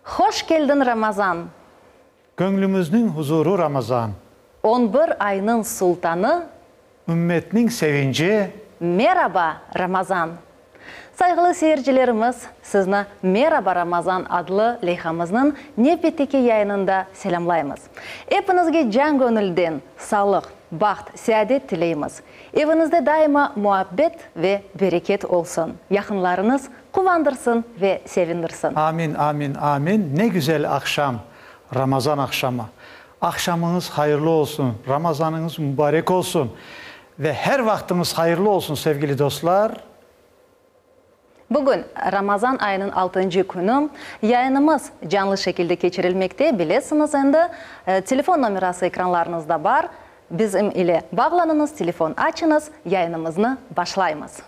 Hoş geldin Ramazan. Gönlümüzün huzuru Ramazan. 11 ayının sultanı. Ümmetinin sevinci. Merhaba Ramazan. Saygılı seyircilerimiz, sizni Merhaba Ramazan adlı leyhamızın nefeteki yayınında selamlayımız. Hepinizge can gönülden sağlık, baxt, saadet dileyimiz. Evinizde daima muhabbet ve bereket olsun. Yakınlarınız kuvandırsın ve sevindirsin. Amin, amin, amin. Ne güzel akşam, Ramazan akşamı. Akşamınız hayırlı olsun, Ramazanınız mübarek olsun. Ve her vaktimiz hayırlı olsun sevgili dostlar. Bugün Ramazan ayının 6. günü yayınımız canlı şekilde geçirilmekte. Bilesiniz şimdi telefon numarası ekranlarınızda var. Bizim ile bağlanınız, telefon açınız, yayınımızı başlayımız.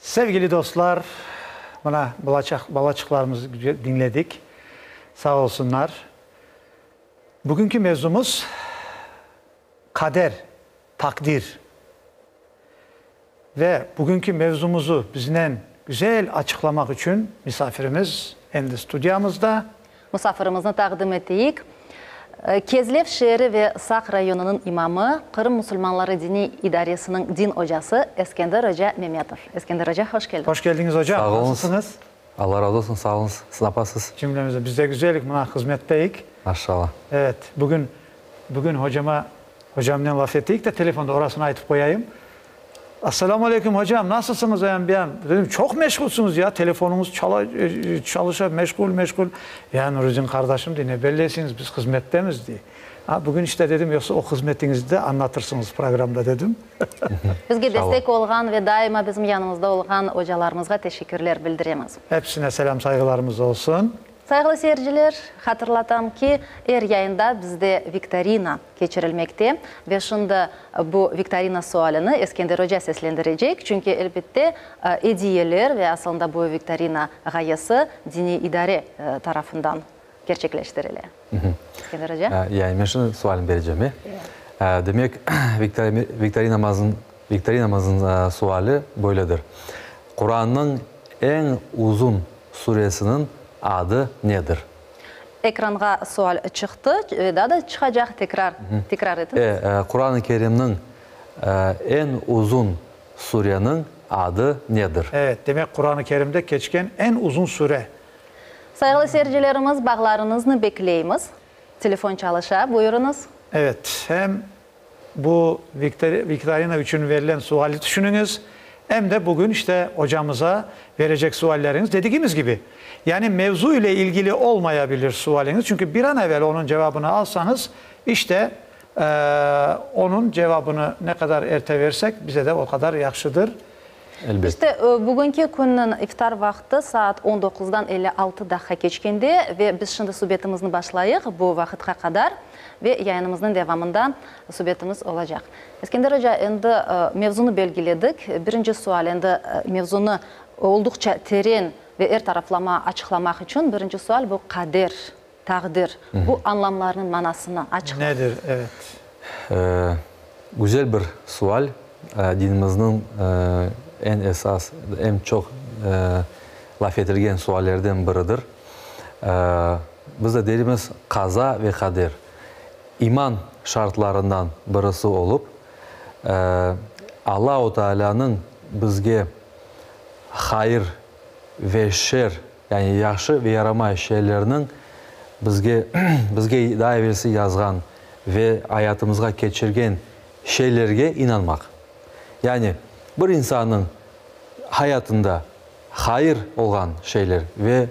Sevgili dostlar, bana balaçıklarımızı dinledik. Sağ olsunlar. Bugünkü mevzumuz kader, takdir. Ve bugünkü mevzumuzu bizden güzel açıklamak için misafirimiz endi stüdyamızda. Misafirimizni taqdim etdik. Kezlev şehri ve Sak rayonunun imamı, Kırım Müslümanları Dini İdaresi'nin din hocası Eskender Hoca Mehmetov. Eskender Hoca hoş geldiniz. Hoş geldiniz hocam. Sağ olun. Nasılsınız? Allah razı olsun, sağ olun. Siz napasız? Cümlemize biz de güzellik, buna hizmetteyik. Maşallah. Evet, bugün hocamla laf ettik de telefonda orasını aytıp koyayım. Assalamu aleyküm hocam, nasılsınız ben? Dedim çok meşgulsünüz ya, telefonumuz çalışıyor, meşgul. Ya Nuri'cin kardeşim diye, ne bellesiniz biz hizmettemiz diye. Bugün işte dedim yoksa o hizmetinizi de anlatırsınız programda dedim. Bizge destek olgan ve daima bizim yanımızda olgan hocalarımızga teşekkürler bildiremiz. Hepsine selam saygılarımız olsun. Saygılı seyirciler, hatırlatam ki yayında bizde viktorina geçirilmekte ve şimdi bu viktorina sualını Eskender Hoca seslendirecek. Çünkü elbette hediyeler ve aslında bu viktorina gayesi dini idare tarafından gerçekleştirilir. Eskender Hoca. Yani ben şimdi sualını vereceğim. Demek viktorinamızın suali böyledir. Kur'an'ın en uzun suresinin adı nedir? Ekranga sual çıktı. Daha da çıkacak tekrar edin. Kur'an-ı Kerim'in en uzun surenin adı nedir? Evet, demek Kur'an-ı Kerim'de geçen en uzun sure. Saygılı seyircilerimiz, bağlarınızı bekleyimiz. Telefon çalışa, buyurunuz. Evet, hem bu viktorina için verilen suali düşününüz, hem de bugün işte hocamıza verecek sualleriniz dediğimiz gibi. Yani mevzu ile ilgili olmayabilir sualiniz. Çünkü bir an evvel onun cevabını alsanız işte onun cevabını ne kadar ertelersek bize de o kadar yaxşıdır. Elbette. İşte bugünkü günün iftar vakti saat 19'dan 56 dakika geçkende ve biz şimdi suhbetimizni başlayıq bu vakitka kadar ve yayınımızın devamında suhbetimiz olacak. Eskender Hoca, endi mevzunu belgiledik. Birinci sual, endi mevzunu oldukça terin ve taraflama açıklamak için birinci sual bu kader, takdir. Bu anlamlarının manasını açıklamak. Nedir? Evet. Güzel bir sual. Dinimizin en esas, en çok laf etilgen suallerden biridir. Biz de dediğimiz kaza ve kader. İman şartlarından birisi olup Allah-u Teala'nın bizge hayır ve şer, yani yaxşı ve yaramay şeylerinin bizge daha evvelsi yazgan ve hayatımızga geçirgen şeylerge inanmak. Yani bir insanın hayatında hayır olan şeyler ve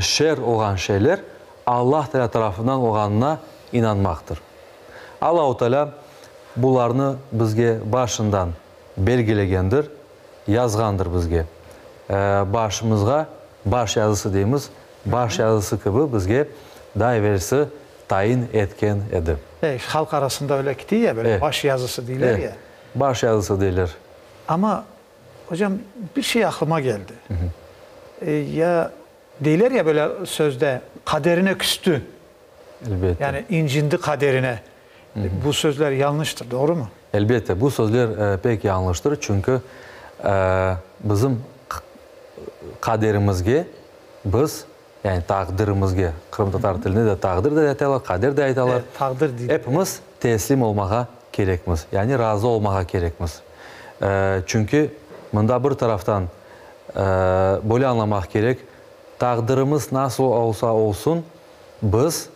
şer olan şeyler Allah Teala tarafından olanına inanmaktır. Allah-u Teala bularını bizge başından belgilegendir, yazgandır bizge. Başımızga baş yazısı deyimiz, baş yazısı gibi bizge daha evvelsi tayin etken edi. Halk arasında öyle gitti ya, böyle baş yazısı değiller ya. Baş yazısı değiller. Ama hocam bir şey aklıma geldi. Ya değiller ya böyle sözde kaderine küstü. Elbette. Yani incindi kaderine. Bu sözler yanlıştır, doğru mu? Elbette bu sözler pek yanlıştır. Çünkü bizim kaderimizge biz, yani takdirimizge, Kırım Tatar tilinde de takdir de aytalar, kader de aytalar. Evet, takdir değil. Hepimiz teslim olmağa gerekmiz. Yani razı olmağa gerekmiz. Çünkü bunda bir taraftan böyle anlamak gerek. Takdirimiz nasıl olsa olsun biz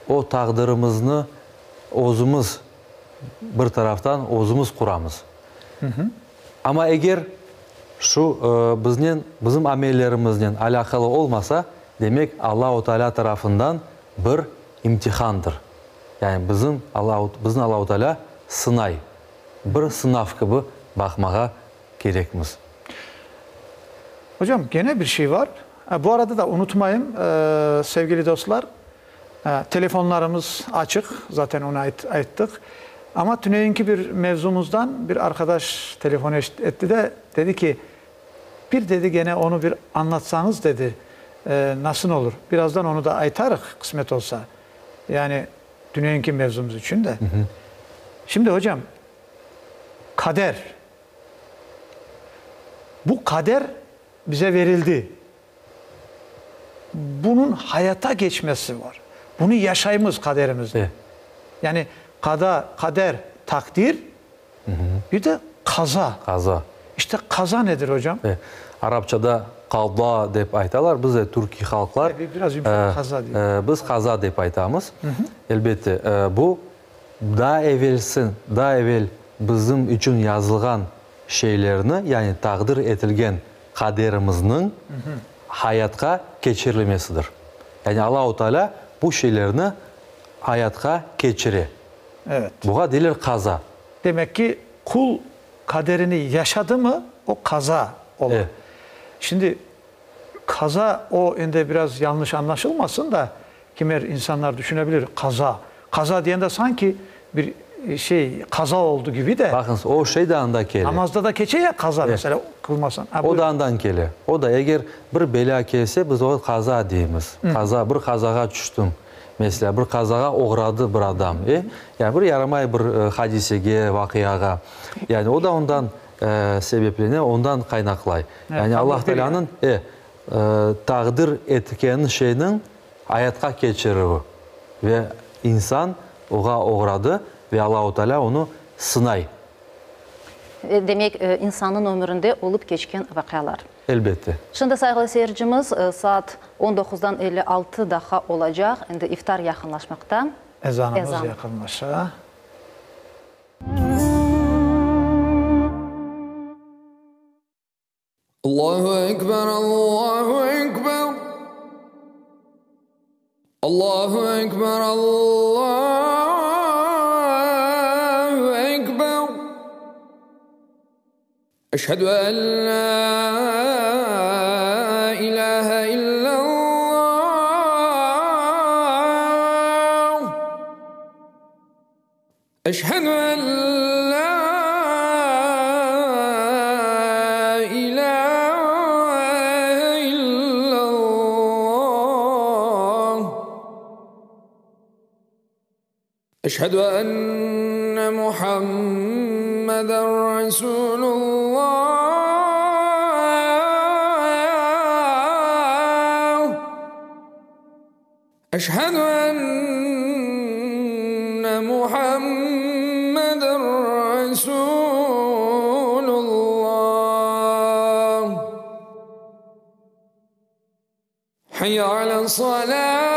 o takdirimizni özümüz bir taraftan özümüz kuramız. Ama eğer şu bizim amellerimizden alakalı olmasa demek Allah-u Teala tarafından bir imtihandır. Yani bizim Allah-u Teala sınay, bir sınav gibi bakmağa gerekmiz. Hocam gene bir şey var. Bu arada da unutmayın sevgili dostlar, telefonlarımız açık, zaten ona ayttık. Ama tüneyinki bir mevzumuzdan bir arkadaş telefon etti de dedi ki bir dedi gene onu bir anlatsanız dedi, nasıl olur? Birazdan onu da aytarık kısmet olsa. Yani tüneyinki mevzumuz için de. Şimdi hocam kader. Bu kader bize verildi. Bunun hayata geçmesi var. Bunu yaşayımız kaderimizde. Yani kader, takdir, bir de kaza. Kaza. İşte kaza nedir hocam? Arapçada qada dep aytalar. Biz de Türkiye halklar biraz yumuşak kaza diyor. Biz kaza dep aytamız. Elbette bu daha evvel bizim için yazılgan şeylerini, yani takdir etilgen kaderimizin hayatga geçirilmesidir. Yani Allah-u Teala bu şeylerini hayatga keçiri. Evet. Buga diler kaza. Demek ki kul kaderini yaşadı mı o kaza olur. Evet. Şimdi kaza o ende biraz yanlış anlaşılmasın da kimer insanlar düşünebilir kaza. Kaza diyen de sanki bir şey kaza oldu gibi de. Bakınız o şey de anda keli. Namazda da keçe ya kaza mesela kılmasan. Ha, O da andan keli. O da eğer bir bela kelse biz o kaza deyimiz. Kaza, bir kazaga düştüm. Mesela bir kazaga uğradı bir adam. Yani bir yaramay bir hadisege, vakıyaga. Yani o da ondan sebeplerini ondan kaynaklay. Yani Allah Teala'nın takdir etken şeyinin hayatga keçirivi. Ve insan oğa uğradı ve Allah-u Teala onu sınay. Demek insanın ömründe olup geçken vakalar. Elbette. Şimdi saygılı seyircimiz saat 19'dan 56 daha olacak. Şimdi iftar yakınlaşmakta. Ezanımız yakınlaşa. Allahu Ekber, Allahu Ekber. Allahu Ekber, Allahu Ekber. Eşhedü en la ilahe illallah. Eşhedü en la ilahe illallah. Eşhedü enne Muhammeden Resulullah. Eşhedü enne Muhammeden Resulullah. Hayya alas-salah.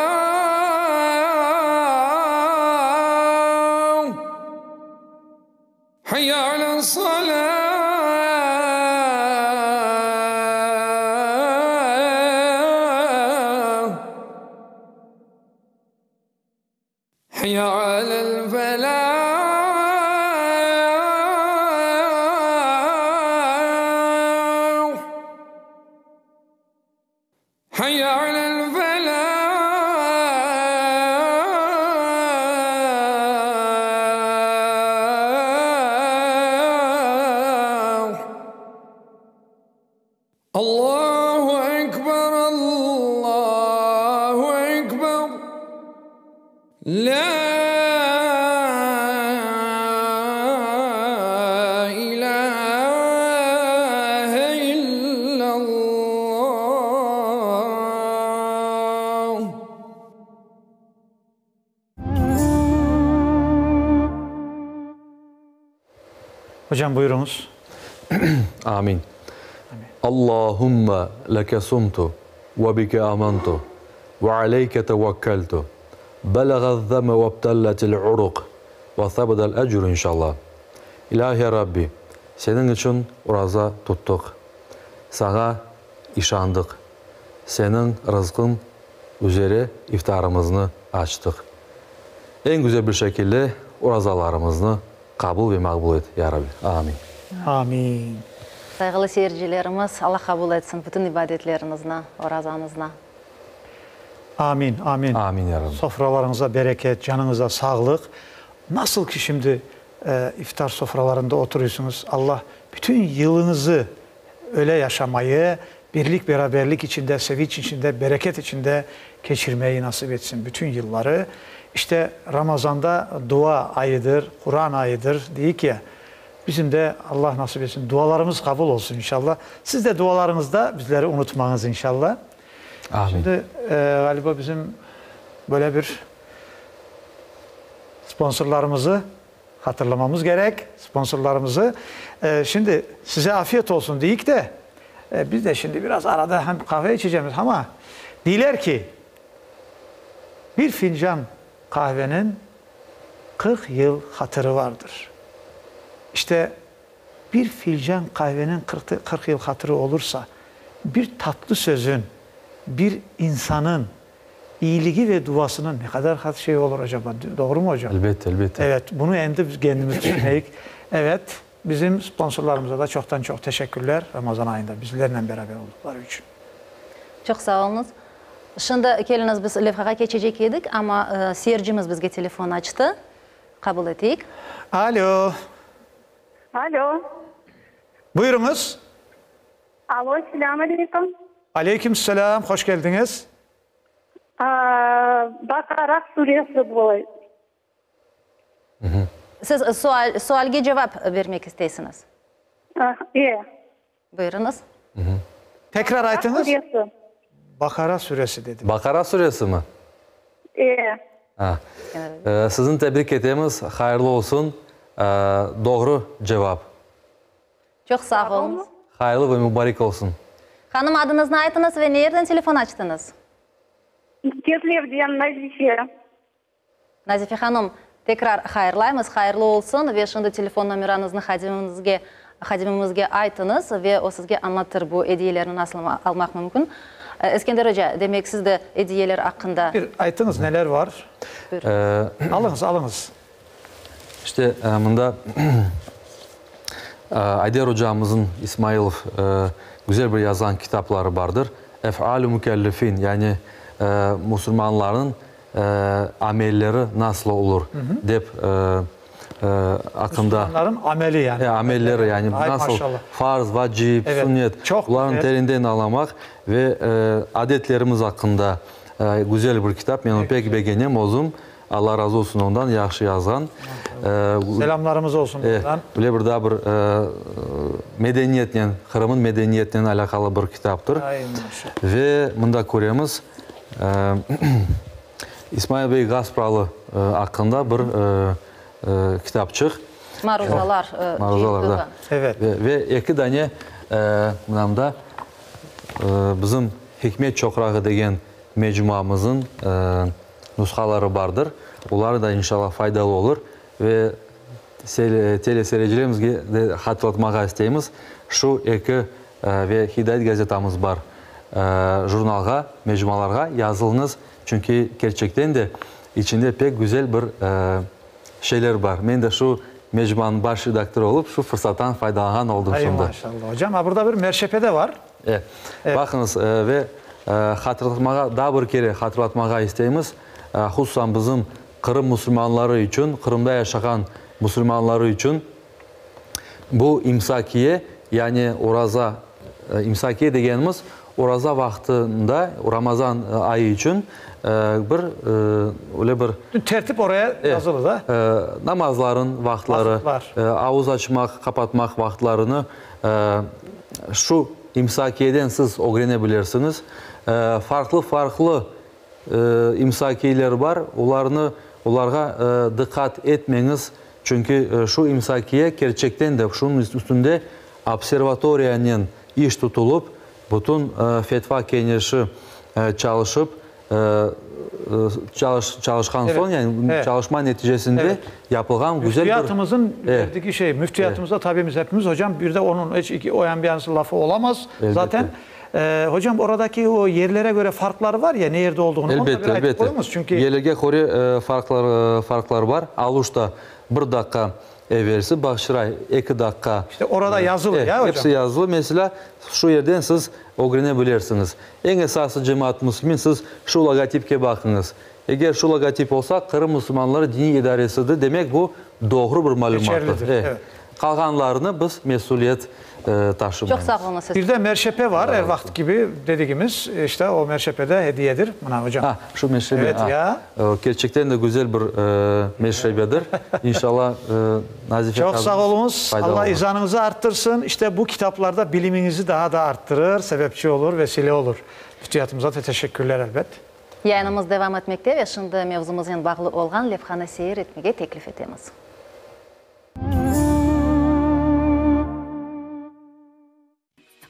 Hayya alas-salah. Hayya alel-felah. Hayya alel-felah. Allahu Ekber, Allahu Ekber. La ilahe illallah. Hocam buyurunuz. Amin. Allahümme leke sumtu ve bike amantu ve aleyke tevekkeltu. Belagaz zeme ve ebtelletil uruk ve sabedel ecru inşallah. İlahi Rabbi, senin için uraza tuttuk. Sana işandık. Senin rızkın üzere iftarımızı açtık. En güzel bir şekilde urazalarımızı kabul ve makbul et ya Rabbi. Amin. Amin. Saygılı seyircilerimiz Allah kabul etsin bütün ibadetlerinizle, orazanızla. Amin. Amin. Amin ya Rabbi. Sofralarınıza bereket, canınıza sağlık. Nasıl ki şimdi iftar sofralarında oturuyorsunuz. Allah bütün yılınızı öyle yaşamayı, birlik beraberlik içinde, sevinç içinde, bereket içinde geçirmeyi nasip etsin bütün yılları. İşte Ramazan'da dua ayıdır, Kur'an ayıdır dedik ya. Bizim de Allah nasip etsin. Dualarımız kabul olsun inşallah. Siz de dualarınızda bizleri unutmanız inşallah. Amin. Şimdi galiba bizim böyle bir sponsorlarımızı hatırlamamız gerek. Sponsorlarımızı. Şimdi size afiyet olsun deyik de biz de şimdi biraz arada hem kahve içeceğiz ama diler ki bir fincan kahvenin 40 yıl hatırı vardır. İşte bir fincan kahvenin 40 yıl hatırı olursa bir tatlı sözün, bir insanın iyiliği ve duasının ne kadar şey olur acaba? Doğru mu hocam? Elbette, elbette. Evet, bunu endi biz kendimiz düşünmeyik. Evet, bizim sponsorlarımıza da çoktan çok teşekkürler Ramazan ayında bizlerle beraber oldukları için. Çok sağ olunuz. Şimdi keliniz biz levhaga geçecek edik ama seyircimiz bizge telefon açtı. Kabul ettik. Alo, Alo. buyurunuz. Alo, selamünaleyküm. Aleykümselam, hoş geldiniz. Bakara suresi bu. Siz sualga cevap vermek isteysiniz. İyi. Buyurunuz. Tekrar aytınız. Suresi. Bakara suresi dedi. Bakara suresi mi? İyi. Ha. Sizin tebrik ettiğimiz hayırlı olsun. Doğru cevap. Çok sağ olunuz. Hayırlı ve mübarek olsun. Hanım adınızı aytınız ve nereden telefon açtınız? Keslerden Nazife. Nazife Hanım, tekrar hayırlayımız, hayırlı olsun ve şimdi telefon numaranızı hadimimizge aytınız ve o sizge anlatır bu hediyelerini nasıl almak mümkün. İskender Hoca, demek siz de hediyeler hakkında... Bir aytınız neler var? Alınız. İşte bunda Aydar hocamızın İsmailov güzel bir yazan kitapları vardır. Ef'al-ü mükellefin, yani Müslümanların amelleri nasıl olur deyip hakkında Müslümanların ameli yani. amelleri yani Ay, nasıl maşallah. farz, vacip, Evet, sünnet çok bunların güzel. terinden anlamak ve adetlerimiz hakkında güzel bir kitap. Yani pek beğendim ozum. Allah razı olsun ondan yaxşı yazan. Selamlarımız olsun buradan. Böyle bir daha bir medeniyetle, Kırım'ın medeniyetiyle alakalı bir kitaptır. Ay, maşallah. Ve bunda görüyoruz İsmail Bey Gaspralı hakkında bir kitapçık. Maruzalar. Maruzalarda. Evet. Ve iki tane bundan bizim Hikmet Çokrağı degen mecmuamızın nusxaları vardır. Bunlar da inşallah faydalı olur ve teleseyircilerimizge de hatırlatmak isteyimiz. Şu iki ve Hidayet gazetamız var. Jurnalga, mecmualarga yazılınız. Çünkü gerçekten de içinde pek güzel bir şeyler var. Ben de şu mecmuanın baş redaktörü olup şu fırsattan faydalanan oldum Ay şimdi. maşallah hocam. Ha, burada bir merşepe de var. Evet. Bakınız ve hatırlatmağa, daha bir kere hatırlatmağa isteyimiz. Hususan bizim Kırım Müslümanları için, Kırım'da yaşayan Müslümanları için bu imsakiye, yani oraza, imsakiye degenimiz oraza vaktinde Ramazan ayı için öyle bir Tertip oraya yazılı da. namazların vaktları, ağız açmak, kapatmak vaktlarını şu imsakiyeden siz öğrenebilirsiniz. Farklı imsakiyeler var. Onlara dikkat etmeniz. Çünkü şu imsakiye gerçekten de şunun üstünde observatoriyanın iş tutulup bütün fetva kengeşi çalışıp çalışkan son, yani çalışma neticesinde yapılan güzel bir... Müftiyatımızın verdiği şey, müftiyatımızda tabii biz hepimiz hocam, bir de onun hiç o ambiyansı lafı olamaz. Elbette. Zaten hocam oradaki o yerlere göre farkları var ya, ne yerde olduğunu. Elbette. Çünkü Yerlerge göre farklar var. Aluşta 1 dakika verisi, Başıray 2 dakika. İşte orada yazılı ya hocam. Hepsi yazılı. Mesela şu yerden siz öğrenebilirsiniz. En esası cemaat Müslümin, siz şu logotipke bakınız. Eğer şu logotip olsa Kırım Müslümanları Dini İdaresi'dir. Demek bu doğru bir malumattır. Geçerlidir, evet. Kalganlarını biz mesuliyet taşımayız. Çok sağ olun siz. bir de merşepe var. Her vakit gibi dediğimiz işte o merşepede hediyedir. Buna hocam. Şu meşrebe. Evet ya. Gerçekten de güzel bir meşrebedir. İnşallah Nazife Çok sağ olunuz. faydalı Allah olur. izanınızı arttırsın. İşte bu kitaplarda biliminizi daha da arttırır, sebepçi olur, vesile olur. Müftiyatımıza da teşekkürler elbet. Yayınımız devam etmekte ve şimdi mevzumuzun bağlı olan levhani seyir etmeye teklif edemiz.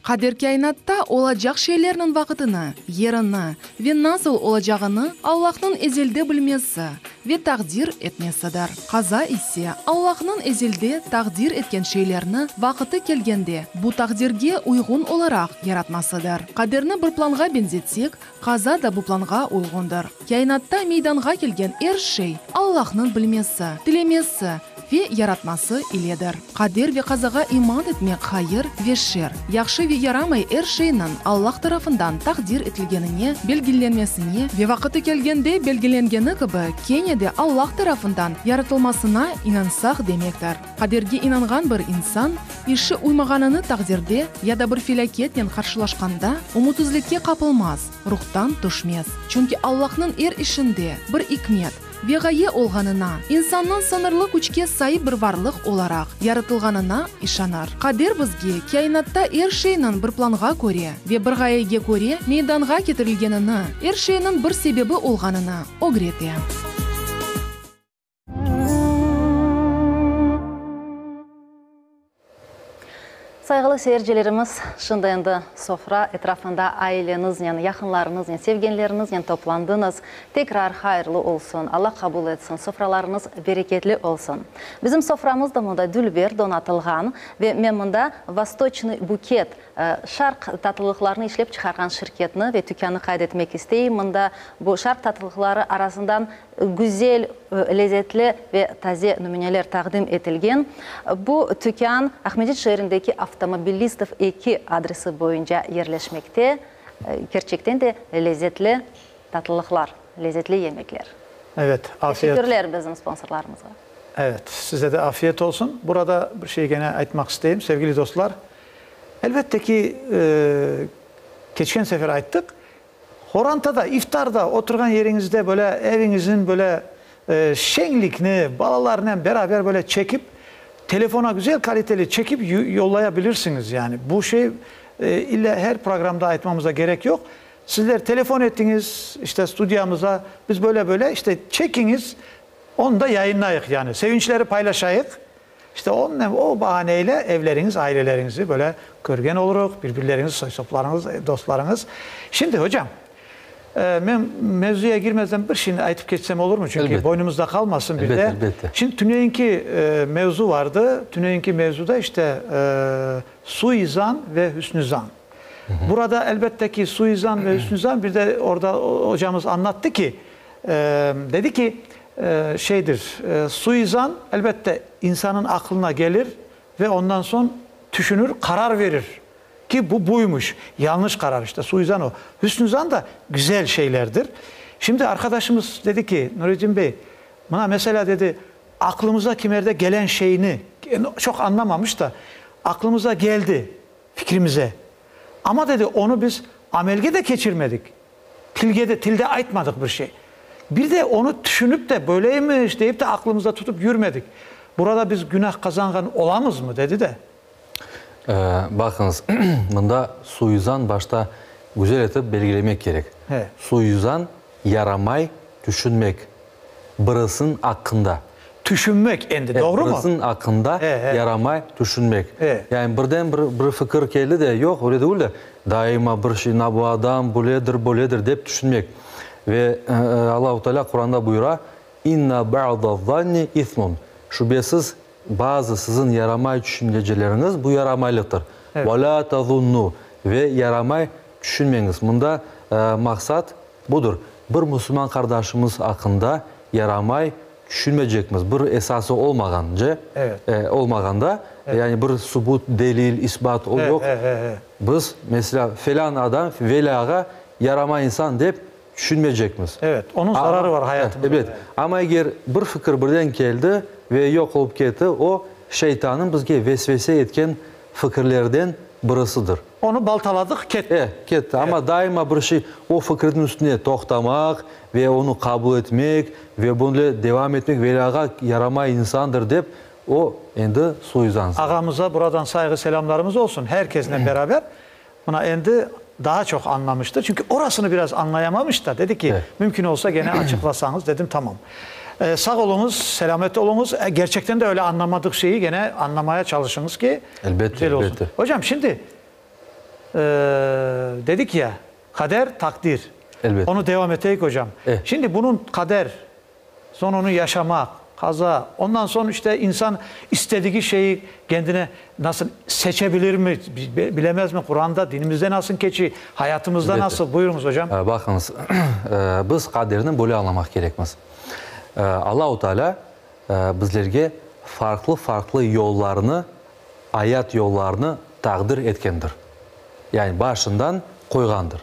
Kader kainatta olacak şeylerin vakitini, yerini ve nasıl olacağını Allah'ın ezelde bilmesi ve takdir etmesidir. Kaza ise Allah'ın ezelde takdir etken şeylerini vakiti kelgende bu takdirge uygun olarak yaratmasıdır. Kaderni bir planga benzetsek, kaza da bu planga uygundur. Kainatta meydanga kelgen her şey Allah'ın bilmesi, dilemesi ve yaratması iledir. Kader ve kazaga iman etmek hayır ve şer, yaxşı ve yaramay her şeyinin Allah tarafından takdir etilgenine, belgilenmesine ve vakiti kelgende belgilengeni gibi kene de Allah tarafından yaratılmasına inansak demektir. Kaderge inangan bir insan, işi uymaganını takdirde ya da bir felaketle karşılaşkanda umutsuzlukka kapılmaz, ruhtan düşmez. Çünkü Allah'ın her işinde bir hikmet ve gaye olganına, insanın sınırlı güçke sahip bir varlık olarak yaratılganına işanar. Kader bizge kainatta her şeyinin bir planga göre ve bir gayege göre meydanga getirilgenini, her şeyinin bir sebebi olganını öğretir. Saygılı seyircilerimiz, şimdi endi sofra etrafında ailenizle, yakınlarınızla, sevgenlerinizle toplandınız. Tekrar hayırlı olsun, Allah kabul etsin, sofralarınız bereketli olsun. Bizim soframızda bunda dülber donatılgan ve men bunda Vostochny Buket şark tatlılıklarını işlep çıkargan şirketini ve tükanı kaydetmek isteyim. Bunda bu şark tatlılıkları arasından güzel, lezzetli ve taze numuneler takdim etilgen. Bu tükan Ahmediyet şehrindeki Avtomobillistov 2 adresi boyunca yerleşmekte. Gerçekten de lezzetli tatlılıklar, lezzetli yemekler. Evet, afiyet. Teşekkürler bizim sponsorlarımıza. Evet, size de afiyet olsun. Burada bir şey gene aytmak isteyeyim sevgili dostlar. Elbette ki geçen sefer ayttık. Horantada, iftarda oturgan yerinizde böyle evinizin böyle şenlikini balalarla beraber böyle çekip telefona güzel kaliteli çekip yollayabilirsiniz yani. Bu şey illa her programda aytmamıza gerek yok. Sizler telefon ettiniz işte stüdyomuza, biz böyle işte çekiniz, onu da yayınlayık yani. Sevinçleri paylaşayık. İşte o bahaneyle evleriniz, ailelerinizi böyle görgen oluruk, birbirleriniz, soysallarınız, dostlarınız. Şimdi hocam, ben mevzuya girmeden bir şeyini aytıp geçsem olur mu? Çünkü elbette, boynumuzda kalmasın bir de. Elbette. Şimdi tüneyinki mevzu vardı. Tüneyinki mevzuda işte suizan ve hüsnüzan. Burada elbette ki suizan ve hüsnüzan, bir de orada hocamız anlattı ki dedi ki suizan elbette insanın aklına gelir ve ondan sonra düşünür, karar verir. Ki bu buymuş. Yanlış karar işte. Suizan o. Hüsnüzan da güzel şeylerdir. Şimdi arkadaşımız dedi ki Nurettin Bey, bana mesela dedi aklımıza kimerde gelen şeyini çok anlamamış da aklımıza geldi fikrimize. Ama dedi onu biz amelge de geçirmedik. Tilde aytmadık bir şey. Bir de onu düşünüp de böyleymiş deyip de aklımızda tutup yürümedik. Burada biz günah kazangan olamız mı dedi de. Bakınız, bunda suizan başta güzel etip belirlemek gerek. He. Suizan yaramay düşünmek. Birisinin hakkında. Düşünmek endi, doğru mu? Birisinin hakkında yaramay düşünmek. Yani birden bir fikir geldi de yok öyle değil de daima bir şey bu adam böyledir deyip düşünmek. Ve Allah-u Teala Kur'an'da buyuruyor inna ba'da zanni ismun. Şüphesiz bazı sizin yaramay düşünceleriniz bu yaramaylıktır. Ve la tazunnu ve yaramay düşünmeyiniz. Bunda maksat budur. Bir Müslüman kardeşimiz hakkında yaramay düşünmeyecekmiz. Bir esası olmaganca, olmaganda yani bir subut, delil, ispat yok. Biz mesela falan adam velaga yarama insan deyip düşünmeyecekmiz. Evet, onun zararı var hayatımızda. Evet. Ama eğer bir fikir birden geldi ve yok olup gitti, o şeytanın bizge vesvese etken fikirlerden birisidir. Onu baltaladık, ketти. Ketти. Ama daima bir şey o fikrin üstüne toxtamak ve onu kabul etmek ve bununla devam etmek velaga yaramay insandır deyip o endi suizansın. Ağamıza buradan saygı selamlarımız olsun herkesle beraber. Buna endi daha çok anlamıştır. Çünkü orasını biraz anlayamamış da dedi ki mümkün olsa gene açıklasanız dedim tamam. Sağ olunuz, selamet olunuz. Gerçekten de öyle anlamadık şeyi gene anlamaya çalışınız ki elbette, güzel olsun. Elbette. Hocam şimdi dedik ya, kader, takdir. Elbette. Onu devam edeyik hocam. Şimdi bunun kader, sonra onu yaşamak, kaza, ondan sonra işte insan istediği şeyi kendine nasıl seçebilir mi, bilemez mi? Kur'an'da, dinimizde nasıl keçi, hayatımızda Elbette. nasıl? Buyurunuz hocam. Bakınız, biz kaderini böyle anlamak gerekmez. Allah-u Teala bizlerge farklı yollarını, hayat yollarını takdir etkendir. Yani başından koygandır.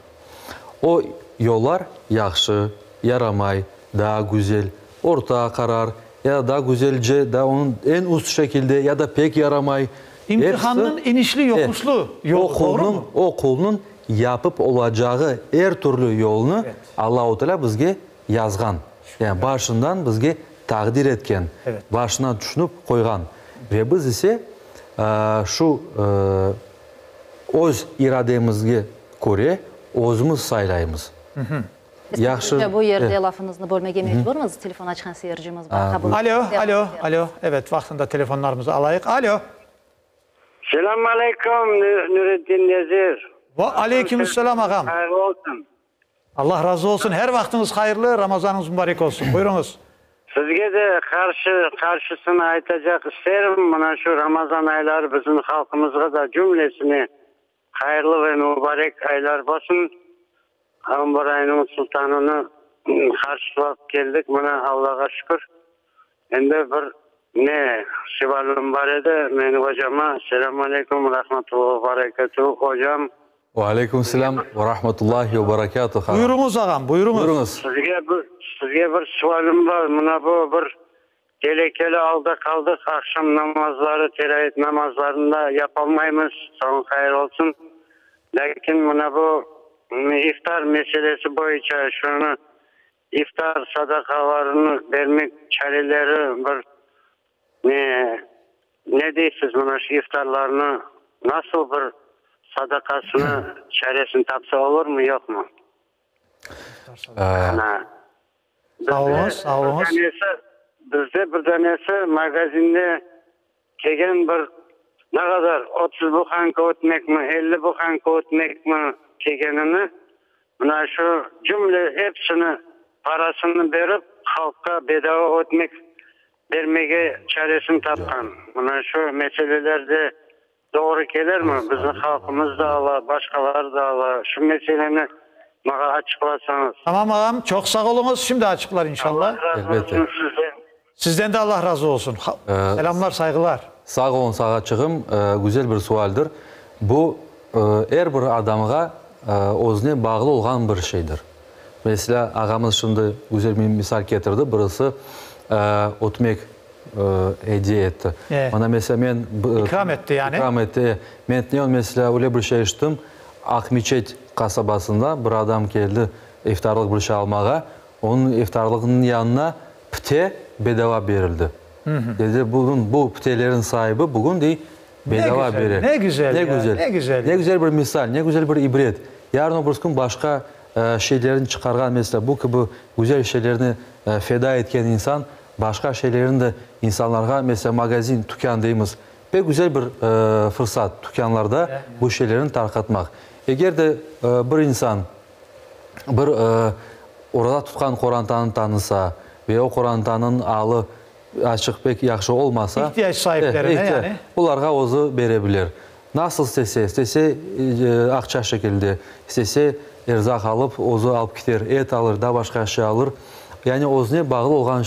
O yollar yaxşı, yaramay, daha güzel, orta karar ya da daha güzelce, daha onun en üst şekilde ya da pek yaramay. İmtihanın inişli yokuşlu yolu, doğru mu? O kulunun yapıp olacağı her türlü yolunu Allah-u Teala bizge yazgan. Yani başından bizge takdir etken, başına düşünüp koygan. Ve biz ise şu öz irademizge göre özümüz saylayımız. Yaxşı. Bu yerde lafınızı bölmege mecburmuz. Telefon açan seyircimiz var. Alo. Evet, vaktinde telefonlarımızı alayık. Alo. Selamun aleyküm Nurettin Nezir. Aleykümselam ağam. Hayırlı olsun. Allah razı olsun. Her vaktiniz hayırlı, Ramazanınız mübarek olsun. Buyurunuz. Sizge de karşısını aytacak isterim. Buna şu Ramazan ayları bizim halkımızga da cümlesini hayırlı ve mübarek aylar olsun. Ambar ayının sultanını karşılayıp geldik. Buna Allah'a şükür. Hem de bir ne şivalım var edi. Benim hocama selamun aleyküm rahmetullahi ve berekatuhu hocam. Ve aleyküm selam ve rahmetullahi ve berekatuhu. Buyurunuz ağam, buyurunuz. Sizge bir sualım var. Buna bu bir gelekeli aldık akşam namazları, teravih namazlarında yapalmayız. Son hayır olsun. Lakin buna bu iftar meselesi boyunca şunu iftar sadakalarını vermek çareleri bir ne deysiniz buna şu iftarlarını nasıl bir sadakasını çaresini tapsa olur mu yok mu? Sağ olunuz. Bizde bir tanesi magazinde kegen bir ne kadar 30 buhanka ötmek mi 50 buhanka ötmek mi kegenini buna şu cümle hepsini parasını verip halka bedava ötmek vermege çaresini tapkan. Buna şu meselelerde doğru gelir mi? Bizim halkımız da Allah, başkaları da Allah. Şu meseleni bana açıklasanız. Tamam ağam, çok sağ olunuz. Şimdi açıklar inşallah. Elbette. Sizden de Allah razı olsun. Selamlar, saygılar. Sağ olun, sağa çıkım. Güzel bir sualdır. Bu her bir adamga özüne bağlı olan bir şeydir. Mesela ağamız şimdi güzel bir misal getirdi. Birisi ötmek hediye etti. Bana mesela ben ikram etti yani. İkram etti. Ben mesela öyle bir şey içtim. Akmiçet kasabasında bir adam geldi iftarlık bir şey almağa. Onun iftarlığının yanına pite bedava verildi. Dedi bu pitelerin sahibi bugün değil bedava verir. Ne güzel. Ne güzel bir misal, ne güzel bir ibret. Yarın öbür gün başka şeylerini çıkargan mesela bu gibi güzel şeylerini feda etken insan başka şeylerin de insanlara mesela magazin, dükkan deyimiz pek güzel bir fırsat dükkanlarda bu şeylerini tarqatmak. Eğer de bir insan bir orada tutkan Kur'an'tan tanısa ve o Kur'an'tanın alı açık pek yaxşı olmasa ihtiyaç sahiplerine yani onlara ozu verebilir. Nasıl istese akça şekilde, istese erzak alıp ozu alıp gider, et alır da başka şey alır. Yani ozuna bağlı olan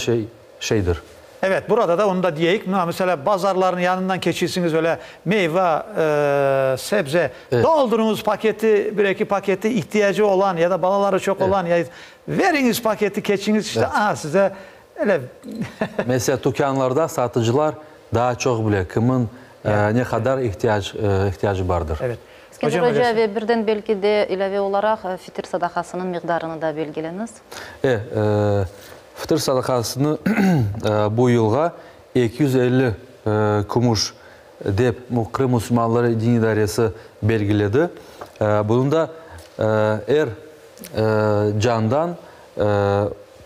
şeydir. Evet, burada da onu da diyeyim. Mesela pazarların yanından geçirsiniz öyle meyve, sebze, doldurunuz paketi, bir iki paketi ihtiyacı olan ya da balaları çok olan ya veriniz paketi keçiniz işte size öyle. Mesela dükkanlarda satıcılar daha çok bile kimin ne kadar ihtiyacı vardır. Evet. İskender Hoca ve birden belki de ilave olarak fitir sadakasının miktarını da belgileniz. Fıtır sadakasını bu yılga 250 kumuş dep Kırım Müslümanları Din İdaresi belgiledi. Bunun da candan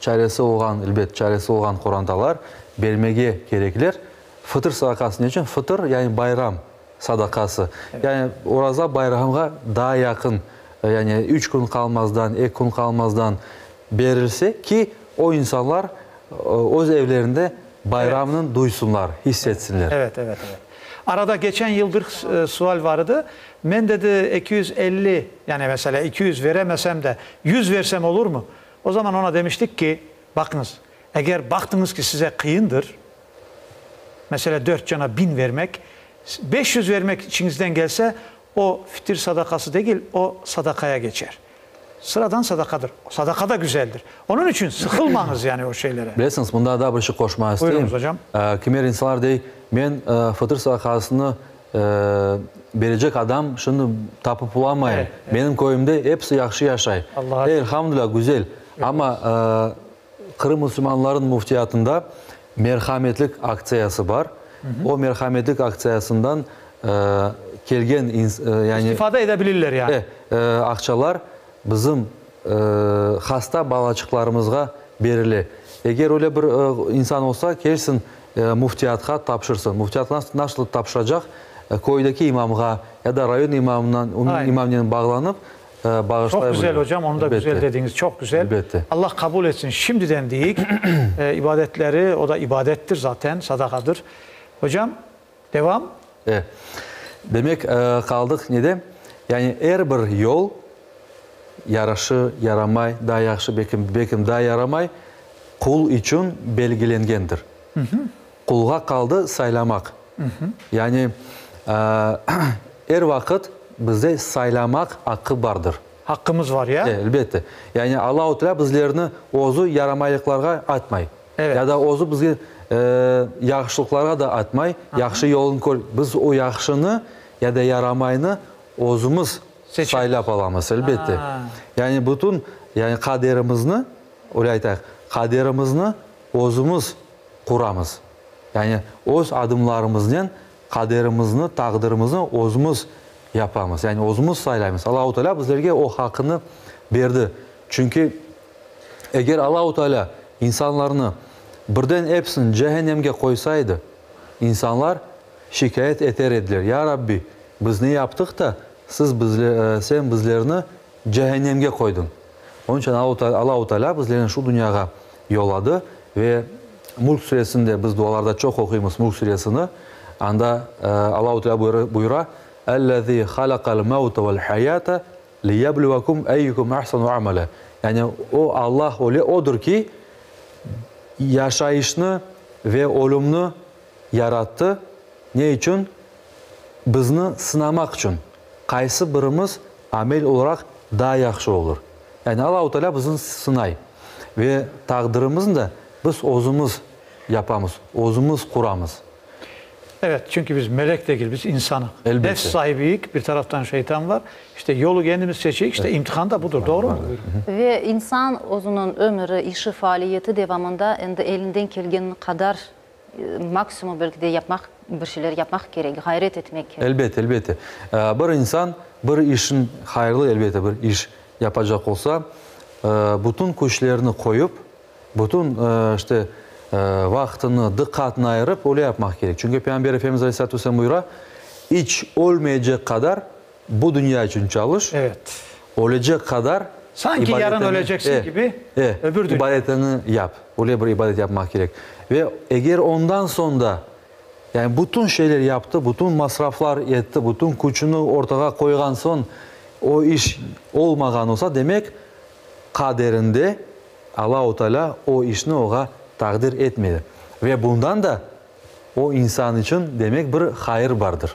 çaresi olan, elbet çaresi olan Kur'an'dalar vermege gerekler. Fıtır sadakası için fıtır yani bayram. sadakası. Yani oraza bayramga daha yakın, yani 3 gün kalmazdan, 2 gün kalmazdan verilse ki o insanlar öz evlerinde bayramını duysunlar, hissetsinler. Evet. Arada geçen yıl bir sual vardı. Ben dedi 250, yani mesela 200 veremesem de 100 versem olur mu? O zaman ona demiştik ki bakınız, eğer baktınız ki size kıyındır, mesela 4 cana 1000 vermek, 500 vermek içinizden gelse o fitir sadakası değil, o sadakaya geçer. Sıradan sadakadır. Sadaka da güzeldir. Onun için sıkılmanız yani o şeylere. Bilirsiniz, bunda da bir şey koşmak isteyeyim. Buyurunuz hocam. Kimer insanlar deyik, ben fıtır sadakasını verecek adam şunu tapıp bulamayın. Evet. Benim köyümde hepsi yaxşı yaşay. Allah'a elhamdülillah güzel. Ama Kırım Müslümanların muftiyatında merhametlik aksiyası var. O merhametlik aksiyasından kelgen yani İstifade edebilirler yani. akçalar bizim hasta balacıklarımızga berili. Eğer öyle bir insan olsa gelsin muftiyatga tapşırsın. Muftiyatga nasıl tapşıracak? Köydeki imamga ya da rayon imamından, onun imamına bağlanıp bağışlayabilir. Çok güzel hocam, onu da Elbette. güzel dediğiniz çok güzel. Elbette. Allah kabul etsin. Şimdiden deyik ibadetleri, o da ibadettir zaten, sadakadır. Hocam devam. Demek kaldık nede? Yani her bir yol yaraşı, yaramay, daha yaxşı, bekim daha yaramay kul için belgilengendir. Kulga kaldı saylamak. Yani her vakit bize saylamak hakkı vardır. Hakkımız var ya. Elbette. Yani Allah-u Teala bizlerini ozu yaramaylıklarga atmay. Evet. Ya da ozu bizge yaxşılıklarga da atmay. Yaxşı yolun kol. Biz o yaxşını ya da yaramayını ozumuz saylap alamız elbette. Yani bütün yani kaderimizni, öyle aytayıq, kaderimizni ozumuz kuramız. Yani öz adımlarımızdan kaderimizni, takdirimizni ozumuz yapamız. Yani ozumuz saylayımız. Allah-u Teala bizlerge o hakkını verdi. Çünkü eğer Allah-u Teala insanlarını birden hepsini cehennemge koysaydı, insanlar şikayet eder ediler. Ya Rabbi, biz ne yaptık da sen bizlerini cehennemge koydun. Onun için Allah-u Teala bizlerini şu dünyaya yolladı ve Mulk suresinde biz dualarda çok okuyumuz Mulk suresini. Anda Allah-u Teala buyura اَلَّذ۪ي خَلَقَ الْمَوْتَ وَالْحَيَاةَ لِيَبْلُوَكُمْ اَيُّكُمْ اَحْسَنُ عَمَلًا. Yani o Allah odur ki yaşayışını ve ölümünü yarattı. Ne için? Bizni sınamak için. Kaysı birimiz amel olarak daha yaxşı olur. Yani Allah-u Teala bizni sınay. Ve takdirimizni de biz özümüz yapamız, özümüz kuramız. Evet, çünkü biz melek değil, biz insanız. Elbette. Nefs sahibiyik, bir taraftan şeytan var. İşte yolu kendimiz seçeyik, işte imtihan da budur, doğru mu? Ve insan özünün ömrü, işi, faaliyeti devamında elinden geldiği kadar maksimum belki de bir şeyler yapmak gerek, gayret etmek gerek. Elbette. Bir insan bir işin hayırlı elbette bir iş yapacak olsa bütün kuşlarını koyup, bütün işte vaktini, dikkatini ayırıp öyle yapmak gerek. Çünkü Peygamber Efendimiz Aleyhisselatü Vesselam buyura, hiç olmayacak kadar bu dünya için çalış. Evet. Olacak kadar sanki yarın öleceksin gibi öbür dünya. İbadetini yap. Öyle bir ibadet yapmak gerek. Ve eğer ondan sonra yani bütün şeyler yaptı, bütün masraflar etti, bütün kuçunu ortaya koygan son o iş olmagan olsa demek kaderinde Allah-u Teala o işini oğa takdir etmedi. Ve bundan da o insan için demek bir hayır vardır.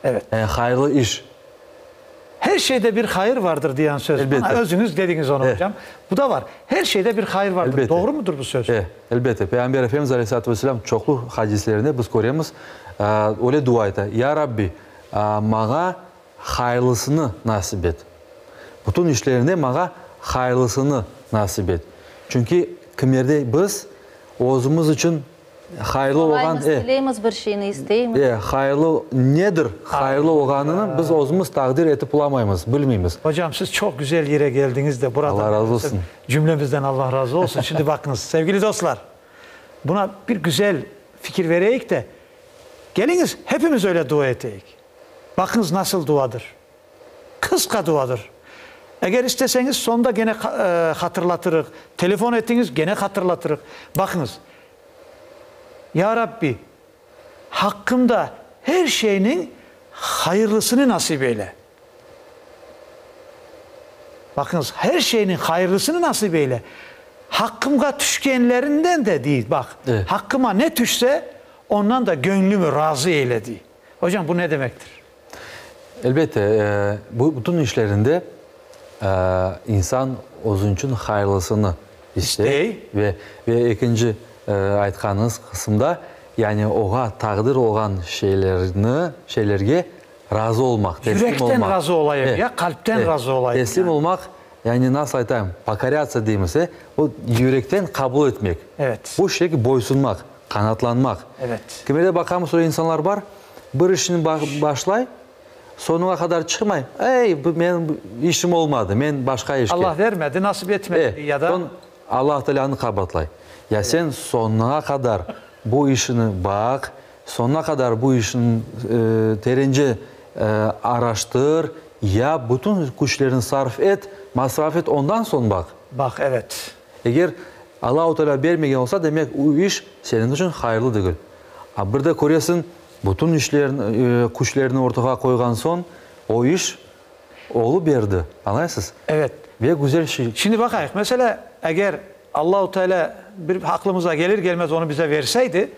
Evet. Yani hayırlı iş. Her şeyde bir hayır vardır diyen söz. Elbette. Özünüz dediniz onu hocam. Bu da var. Her şeyde bir hayır vardır. Elbette. Doğru mudur bu söz? Elbette. Peygamber Efendimiz Aleyhisselatü Vesselam çoklu hadislerinde biz koruyoruz. Öyle dua eder. Ya Rabbi, bana hayırlısını nasip et. Bütün işlerinde bana hayırlısını nasip et. Çünkü kimlerde biz özümüz için hayırlı olan isteyimiz bir şeyini isteyimiz. hayırlı nedir? Hayırlı olanını biz özümüz takdir etip bulamayız, bilmeyimiz. Hocam siz çok güzel yere geldiniz de burada. Allah razı olsun. Cümlemizden Allah razı olsun. Şimdi bakınız sevgili dostlar. Buna bir güzel fikir vereyik de geliniz hepimiz öyle dua edeyik. Bakınız nasıl duadır. Kıska duadır. Eğer isteseniz sonda gene hatırlatırıq. Telefon ettiniz gene hatırlatırıq. Bakınız. Ya Rabbi, hakkımda her şeyinin hayırlısını nasip eyle. Bakınız, her şeyinin hayırlısını nasip eyle. Hakkımga düşkenlerinden de değil. Bak, evet. Hakkıma ne düşse ondan da gönlümü razı eyledi. Hocam bu ne demektir? Elbette bu bütün işlerinde insan özün için hayırlısını ister ve ikinci aytkanınız kısımda yani oğa takdir olan şeylerge razı olmak, teslim Yürekten olmak. razı olayım ya, kalpten razı olayım. Teslim yani. olmak yani nasıl aytayım, pakaryatsa deyimse o yürekten kabul etmek. Evet. Bu şekilde boysunmak, kanatlanmak. Evet. Kımerde bakamız o insanlar var, bir işini başlay, sonuna kadar çıkmay. Ey bu benim işim olmadı, ben başka işe. Allah vermedi, nasip etmedi ya da Allah Teala'nı kabatlay. Ya sen sonuna kadar bu işini bak, sonuna kadar bu işin terince araştır, ya bütün güçlerini sarf et, masraf et, ondan sonra bak. Bak evet. Eğer Allah-u Teala vermegen olsa demek o iş senin için hayırlı değil. Ha burada koruyorsun, bütün işlerin, güçlerini ortaya koygan son o iş oğlu berdi. Anlaysınız? Evet. Ve güzel şey. Şimdi bakayım mesela eğer Allah-u Teala bir aklımıza gelir gelmez onu bize verseydi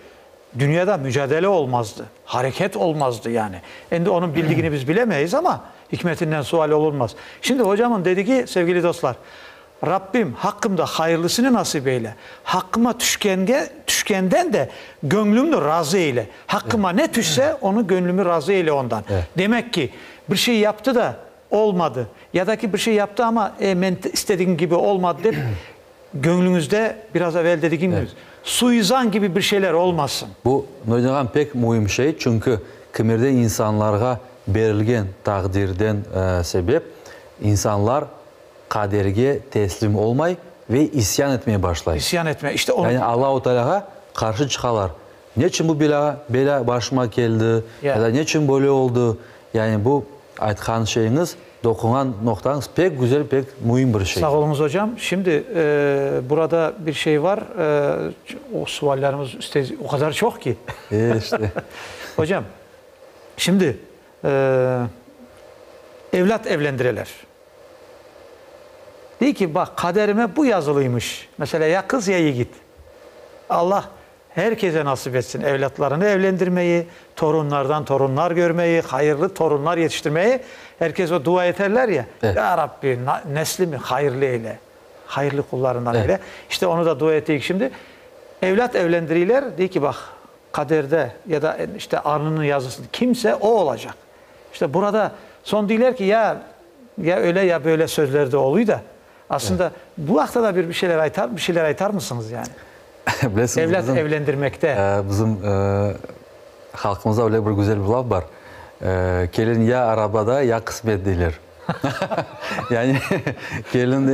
dünyada mücadele olmazdı. Hareket olmazdı yani. Şimdi onun bildiğini biz bilemeyiz ama hikmetinden sual olunmaz. Şimdi hocamın dediği sevgili dostlar, Rabbim hakkımda hayırlısını nasip eyle. Hakkıma düşkenden de gönlümü razı eyle. Hakkıma ne düşse onu gönlümü razı eyle ondan. Evet. Demek ki bir şey yaptı da olmadı. Ya da ki bir şey yaptı ama ben istediğim gibi olmadı deyip gönlünüzde biraz evvel dediğim gibi suizan gibi bir şeyler olmasın. Bu nöydüğün pek mühim şey çünkü kımirde insanlara verilgen takdirden sebep insanlar kaderge teslim olmay ve isyan etmeye başlayır. İsyan etme. İşte onu. Yani Allah-u Teala'ya karşı çıkarlar. Niçin bu bela başıma geldi ya da niçin böyle oldu? Yani bu aytkan şeyiniz, dokunan noktanız pek güzel, pek mühim bir şey. Sağ olunuz hocam. Şimdi burada bir şey var. O suallerimiz o kadar çok ki. İşte. Hocam, şimdi evlat evlendireler. Diyor ki bak kaderime bu yazılıymış. Mesela ya kız ya yiğit. Allah herkese nasip etsin evlatlarını evlendirmeyi, torunlardan torunlar görmeyi, hayırlı torunlar yetiştirmeyi. Herkes o dua ederler ya. Evet. Ya Rabbi neslimi hayırlı eyle. Hayırlı kullarından eyle. İşte onu da dua ettik şimdi. Evlat evlendiriler. Diyor ki bak kaderde ya da işte alnının yazısında kimse o olacak. İşte burada son diyorlar ki ya öyle ya böyle sözlerde oluyor da aslında bu hafta da bir şeyler aytar mısınız yani? Evlat evlendirmekte. Bizim halkımızda öyle bir güzel bir laf var. Gelin ya arabada ya kısmet değiller. Yani gelin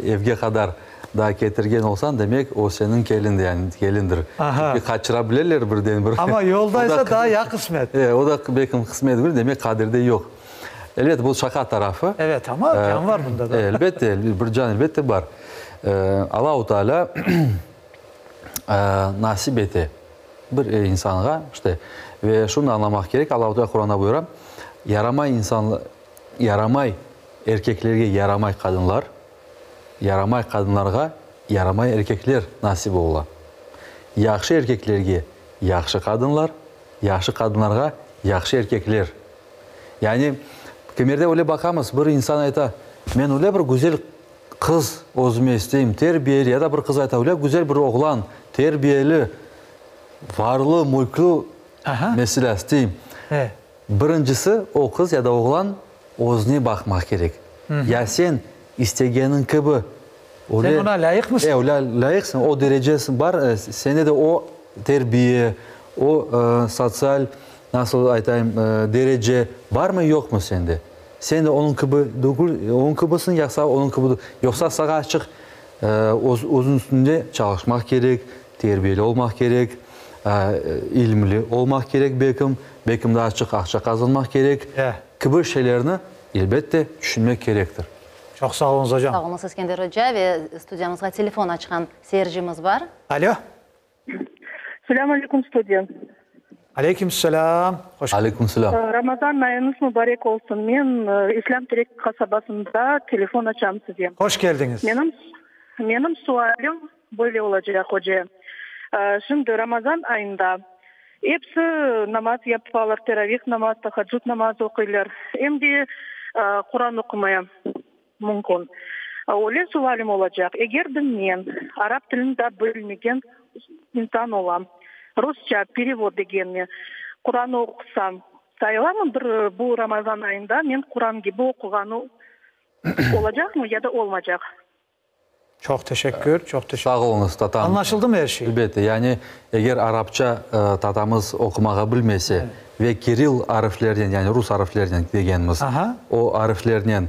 evge kadar daha getirgen olsan demek o senin gelindi yani gelindir. Bir kaçırabilirler birden. Ama yoldaysa daha ya kısmet. O da belki kısmet bir demek kaderde yok. Elbette bu şaka tarafı. Evet ama can var bunda da. Elbette bir can elbette var. Allah-u Teala nasip etti bir insana işte ve şunu anlamak gerek. Allah-u Teala Kur'an'da buyuruyor. Yaramay erkeklerge yaramay kadınlar, yaramay kadınlarga yaramay erkekler nasip ola. Yaxşı erkeklerge yaxşı kadınlar, yaxşı kadınlarga yaxşı erkekler. Yani kemerde öyle bakamaz. Bir insan ayta, men öyle bir güzel kız özüme isteyim, terbiyeli ya da bir kız ayta öyle güzel bir oğlan, terbiyeli, varlı, mülklü mesela isteyim. Birincisi o kız ya da oğlan özüne bakmak gerek. Ya sen istegenin gibi sen ona layık mısın? Öyle layıksın, o derecesin var. Sende de o terbiye, o sosyal nasıl aytayım derece var mı yok mu sende? Sen de onun gibisin yoksa onun gibi yoksa sana açık uzun üstünde çalışmak gerek, terbiyeli olmak gerek, ilmli olmak gerek belki Bekimde açık akça kazanmak gerek. Kıbır şeylerini elbette düşünmek gerektir. Çok sağ olunuz hocam. Sağ olunuz İskender Hoca ve stüdyamızga telefon açkan seyircimiz var. Alo. Selamun aleyküm stüdyam. Aleykümselam. Hoş Aleykümselam. Ramazan ayınız mübarek olsun. Men İslam Terek kasabasında telefon açam size. Hoş geldiniz. Benim sualim böyle olacak hoca. Şimdi Ramazan ayında hepsi namaz yapıyorlar, teravih namaz, tahajjud namaz okuyorlar. Hem de Kur'an okumaya mümkün. Öyle sualim olacak. Eğer ben Arap dilinde bilmegen insan olam, Rusça перевод degenni Kur'an okusam, sayılamı bu Ramazan ayında men Kur'an gibi okuğanı olacak mı ya da olmayacak? Çok teşekkür. Sağ olunuz tatam. Anlaşıldı mı her şey? Elbette. Yani eğer Arapça tatamız okumağı bilmese ve Kiril harflerden yani Rus harflerden degenimiz o harflerden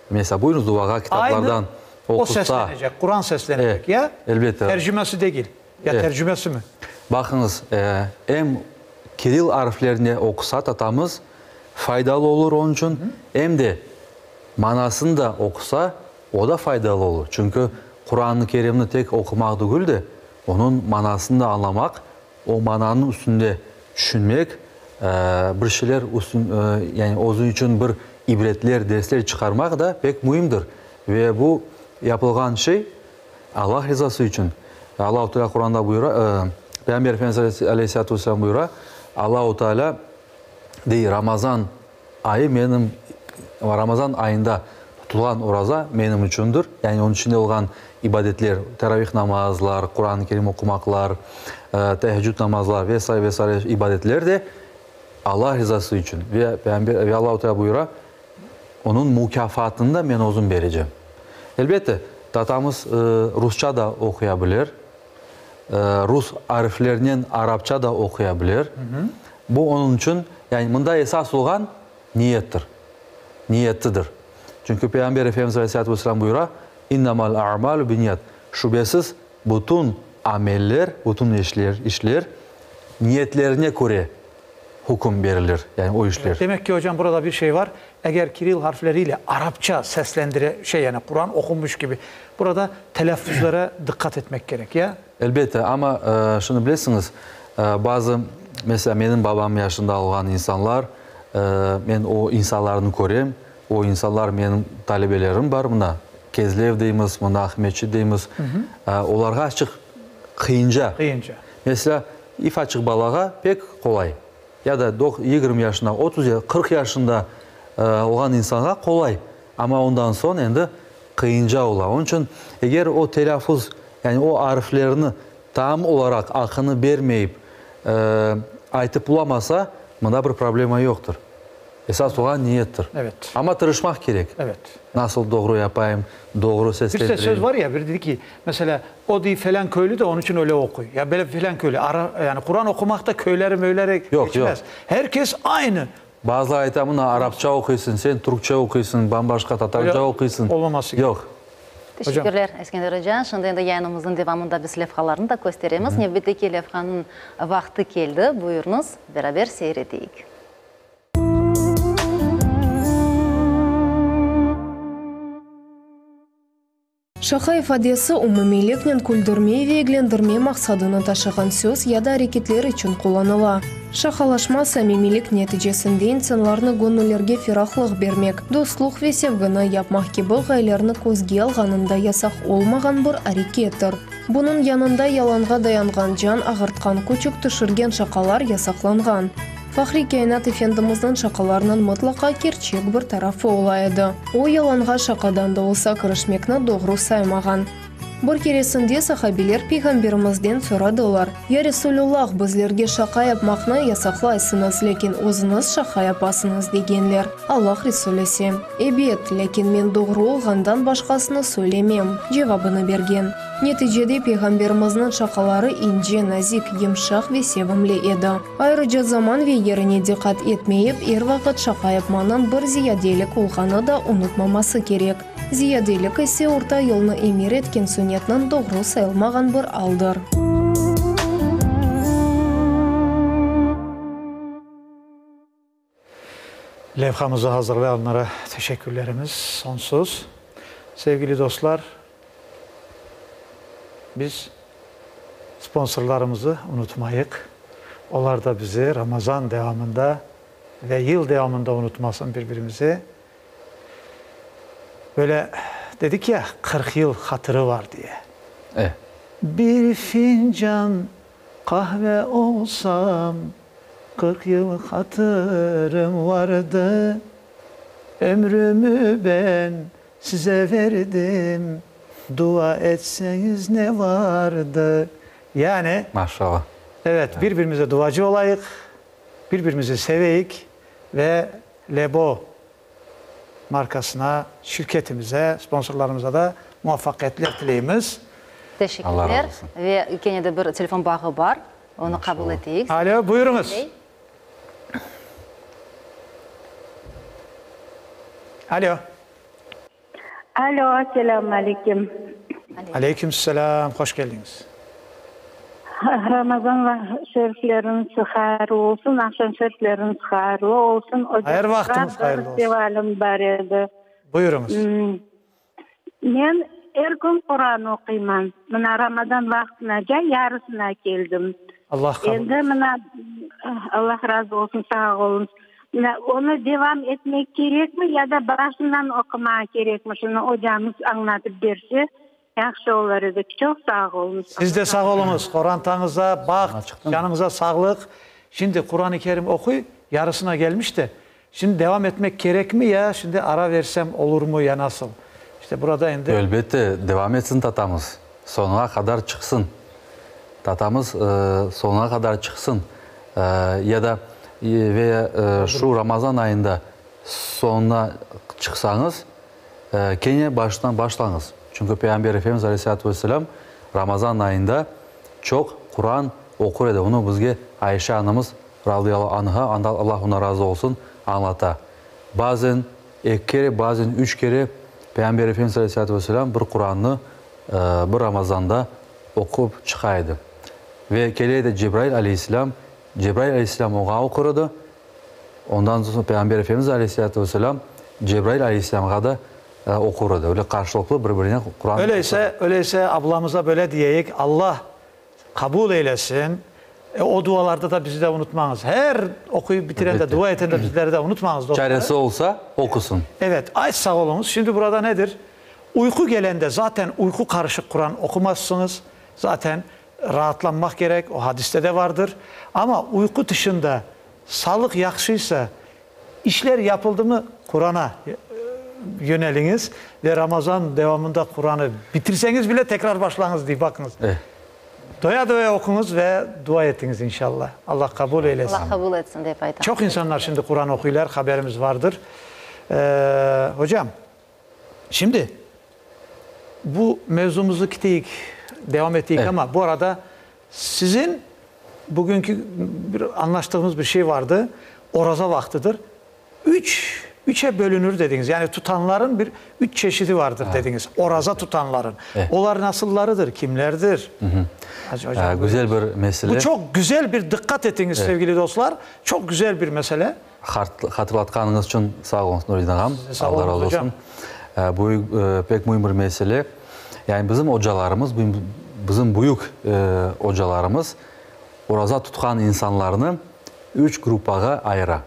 mesela buyurunuz duaga kitaplardan o okusa. seslenecek. Kur'an seslenecek ya. Elbette. Tercümesi değil. Ya tercümesi mi? Bakınız hem Kiril harflerini okusa tatamız faydalı olur onun için hem de manasını da okusa o da faydalı olur. Çünkü Kur'an-ı Kerim'i tek okumak değil de onun manasını da anlamak, o mananın üstünde düşünmek, bir şeyler yani onun için bir ibretler, dersler çıkarmak da pek mühimdir. Ve bu yapılan şey Allah rızası için. Allah-u Teala Kur'an'da buyuruyor, Peygamber Efendimiz Aleyhisselatü Vesselam buyuruyor, Allah-u Teala değil Ramazan ayı benim Ramazan ayında tutulan oraza benim içindir. Yani onun içinde olan ibadetler, teravih namazlar, Kur'an-ı Kerim okumaklar, teheccüd namazlar vesaire ibadetler de Allah rızası için. Ve Allah-u Teala buyuruyor, onun mükafatını da ben uzun vereceğim. Elbette tatamız Rusça da okuyabilir. Rus harflerinin Arapça da okuyabilir. Bu onun için yani bunda esas olan niyettir. Niyetlidir. Çünkü Peygamber Efendimiz Aleyhisselatü Vesselam buyuruyor, İnnemal a'malu binniyat. Şüphesiz bütün ameller, bütün işler niyetlerine göre hüküm verilir. Yani o işler. Demek ki hocam burada bir şey var. Eğer Kiril harfleriyle Arapça yani Kur'an okunmuş gibi burada telaffuzlara dikkat etmek gerek ya. Elbette ama şunu bilirsiniz bazı mesela benim babam yaşında olan insanlar ben o insanlarını göreyim. O insanlar benim talebelerim var buna. Kezlev deyimiz, buna Ahmetçi deyimiz. Onlarga açık kıyınca. Mesela if açık balağa pek kolay. Ya da 20 yaşında, 30 ya 40 yaşında olan insana kolay. Ama ondan sonra endi kıyınca olar. Onun için eğer o telaffuz yani o harflerini tam olarak akını vermeyip aytıp bulamasa bunda bir problema yoktur. Esas olan niyettir. Evet. Ama tırışmak gerek. Evet. Nasıl doğru yapayım, doğru seslendireyim. Bir söz var ya, biri dedi ki mesela o değil falan köylü de onun için öyle okuy. Ya böyle falan köylü. Yani Kur'an okumakta köyleri möylere geçmez. Yok. Herkes aynı. Bazı ayetlerinde Arapça okuyorsun, sen Türkçe okuyorsun, bambaşka Tatarca okuyorsun. Olmaması gibi. Yok. Teşekkürler İskender Hoca. Şimdi endi yayınımızın devamında biz levhalarını da gösteremiz. Növbetdeki levhanın vakti geldi. Buyurunuz, beraber seyredeyik. Шаха ifadesi umumilikten küldürme ve ilgilendirme maksadını taşıyan söz ya da hareketler için kullanıla. Şahalaşma samimilik neticesinde insanlarını gönüllerge ferahlık vermek, dostluk ve sevgini yapmak gibi gayelerini közge alğanında yasak olmagan bir harekettir. Bunun yanında yalanğa dayangan can ağırtkan küçük düşürgen şakalar yasaklangan. Fahri Kainat Efendimiz'in şakalarının mutlaka gerçek bir tarafı olaydı. O yalanğa şakadan da olsa kırışmekni doğru saymagan. Bir keresinde sahabiler Peygamberimizden soradılar. Ya Resulullah bizlerge şaka yapmakni yasaklaysınız, lekin o'ziniz şaka yapasınız degenler. Allah Resulü ise, evet, lekin men doğru olgandan başkasını söylemem cevabını bergen. Neticede Peygamberimizin şakaları ince, nazik, yumşak ve sevimli edi. Ayrıca zaman ve yerine dikkat etmeyip her vakit şaka yapmanın bir ziyadelik olganı da unutmaması gerek. Ziyadelik ise orta yolunu emir etken sünnetinin doğru sayılmagan bir aldır. Levhamızı hazırlayanlara teşekkürlerimiz sonsuz. Sevgili dostlar, biz sponsorlarımızı unutmayık. Onlar da bizi Ramazan devamında ve yıl devamında unutmasın birbirimizi. Böyle dedik ya 40 yıl hatırı var diye. Evet. Bir fincan kahve olsam 40 yıl hatırım vardı. Ömrümü ben size verdim. Dua etseniz ne vardı? Yani Maşallah. evet, birbirimize duacı olayık, birbirimizi seveyik ve Lebo markasına, şirketimize, sponsorlarımıza da muvaffakiyetler dileyimiz. Allah Teşekkürler. razı olsun. Ve yine de bir telefon bağı var. Onu kabul ettik. Alo, buyurunuz. Alo. Alo, selamun aleyküm. Aleykümselam, hoş geldiniz. Ramazan şeriflerin sıhharı olsun, akşam şeriflerin sıhharı olsun. Hayır, vaktimiz hayırlı olsun. Festivalim var edi. Buyurunuz. Men her gün Kur'an okuyman. Mana Ramazan vaktine yarısına geldim. Allah kabul etsin. Endi mana Allah razı olsun, sağ olun. Onu devam etmek gerek mi ya da başından okumak gerek mi? Şunu hocamız anlatıp berse yaxşı olur idi. Çok sağ olun. Siz de sağ olunuz. Kur'an'tanıza bak, canınıza sağlık. Şimdi Kur'an-ı Kerim okuy, yarısına gelmiş de. Şimdi devam etmek gerek mi ya? Şimdi ara versem olur mu ya nasıl? İşte burada indi. Elbette devam etsin tatamız. Sonuna kadar çıksın. Tatamız sonuna kadar çıksın. Ya da veya şu Ramazan ayında sonuna çıksanız Kenya baştan başlanız. Çünkü Peygamber Efendimiz Aleyhisselatü Vesselam Ramazan ayında çok Kur'an okur edi. Onu bizge Ayşe anamız radıyallahu anha, Allah ona razı olsun, anlata. Bazen 2 kere, bazen 3 kere Peygamber Efendimiz Aleyhisselatü Vesselam bir Kur'an'ı bir Ramazan'da okup çıkaydı. Ve keleydi Cebrail Aleyhisselam oğa okurdu. Ondan sonra Peygamber Efendimiz Aleyhisselatü Vesselam Cebrail Aleyhisselam'a da okurdu. Öyle karşılıklı birbirine Kur'an. Öyleyse ablamıza böyle diyeyik. Allah kabul eylesin. O dualarda da bizi de unutmanız. Her okuyup bitiren de dua eden de bizleri de unutmanız. Çaresi olsa okusun. Evet, ay sağ olunuz. Şimdi burada nedir? Uyku gelende zaten uyku karışık Kur'an okumazsınız. Zaten rahatlanmak gerek. O hadiste de vardır. Ama uyku dışında sağlık yakışıysa, işler yapıldı mı Kur'an'a yöneliniz ve Ramazan devamında Kur'an'ı bitirseniz bile tekrar başlanız diye bakınız. Doya doya okunuz ve dua ettiniz inşallah. Allah kabul eylesin. Allah kabul etsin deyip aytam. Çok insanlar şimdi Kur'an okuylar, haberimiz vardır. Hocam, şimdi bu mevzumuzu kiteyik, devam ettik ama bu arada sizin bugünkü bir anlaştığımız bir şey vardı. Oraza vaktidir. 3'e bölünür dediniz. Yani tutanların 3 çeşidi vardır dediniz. Oraza tutanların. Onlar nasıllarıdır, kimlerdir? Hocam, güzel bir mesele. Bu çok güzel bir dikkat ettiniz sevgili dostlar. Çok güzel bir mesele. Hatırlatkanınız için sağ olun Nuri'den ağam. Allah razı olsun. Bu pek mühim bir mesele. Yani bizim hocalarımız, bizim büyük hocalarımız oraza tutkan insanlarını 3 grupaga ayıra.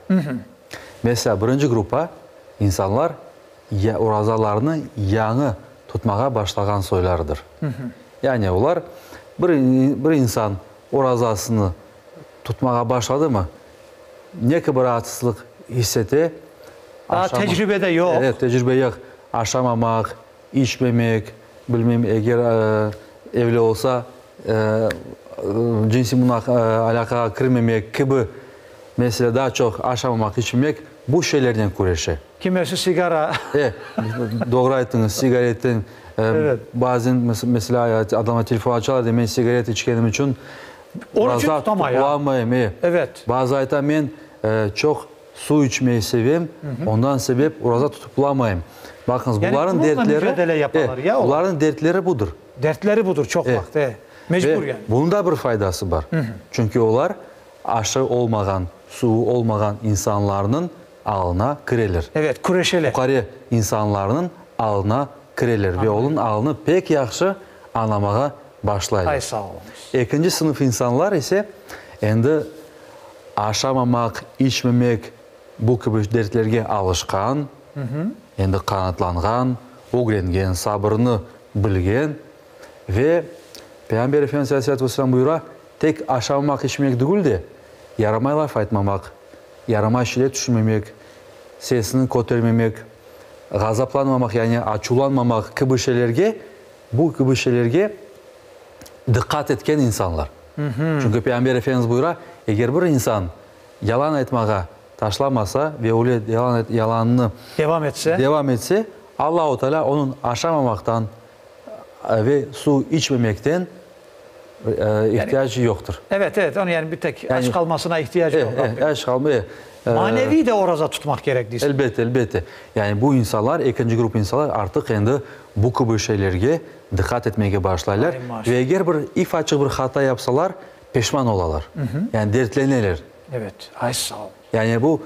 Mesela birinci grupa insanlar orazalarını yanı tutmağa başlayan soylardır. Yani onlar bir insan orazasını tutmağa başladı mı ne ki bir rahatsızlık hisseti. Tecrübede yok. Evet, tecrübe yok. Aşamamak, içmemek, bilmem eğer evli olsa cinsi alaka girmemek gibi mesela daha çok aşamamak, içmemek bu şeylerden kuruşu. Kimisi sigara. Doğru ettiniz, sigaretin. Bazen mesela adama telefon açarlar demeyin sigaret içkenim için. Onun için tutamayayım. Evet. Bazı ayta ben çok su içmeyi seveyim. Ondan sebep oraza tutup bulamayayım. Bakınız yani bunların dertleri, bunların dertleri budur. Dertleri budur çok vakti. Mecbur yani. Bunun da bir faydası var. Çünkü onlar aşı olmayan, su olmayan insanların alına kireler. Evet, kureşeli. Yukarı insanların alına kireler ve onun alını pek yaxşı anlamağa başlayırlar. Ay sağ olun. İkinci sınıf insanlar ise endi aşamamak, içmemek bu gibi dertlerge alışkan, endi kanatlangan, öğrengen, sabrını bilgen ve Peygamber Efendimiz Aleyhisselatü Vesselam buyura tek aşamamak, içmemek değil de yaramay laf aytmamak, yaramay şeyler düşünmemek, sesini kotermemek, gazaplanmamak yani açulanmamak gibi şeylerge, bu gibi şeylerge dikkat etken insanlar. Çünkü Peygamber Efendimiz buyura eğer bir insan yalan etmeye taşlamasa ve öyle yalanını devam etse Allah-u Teala onun aşamamaktan ve su içmemekten ihtiyacı yoktur. Evet, onu yani bir tek aç kalmasına ihtiyacı yok. Aç kalmaya. Manevi de oraza tutmak gerekli. Elbette. Yani bu insanlar, ikinci grup insanlar artık kendi bu gibi şeylerge dikkat etmeye başlarlar. Ve eğer bir if açık bir hata yapsalar pişman olalar. Yani dertlenirler. Evet, ay sağ ol. Yani bu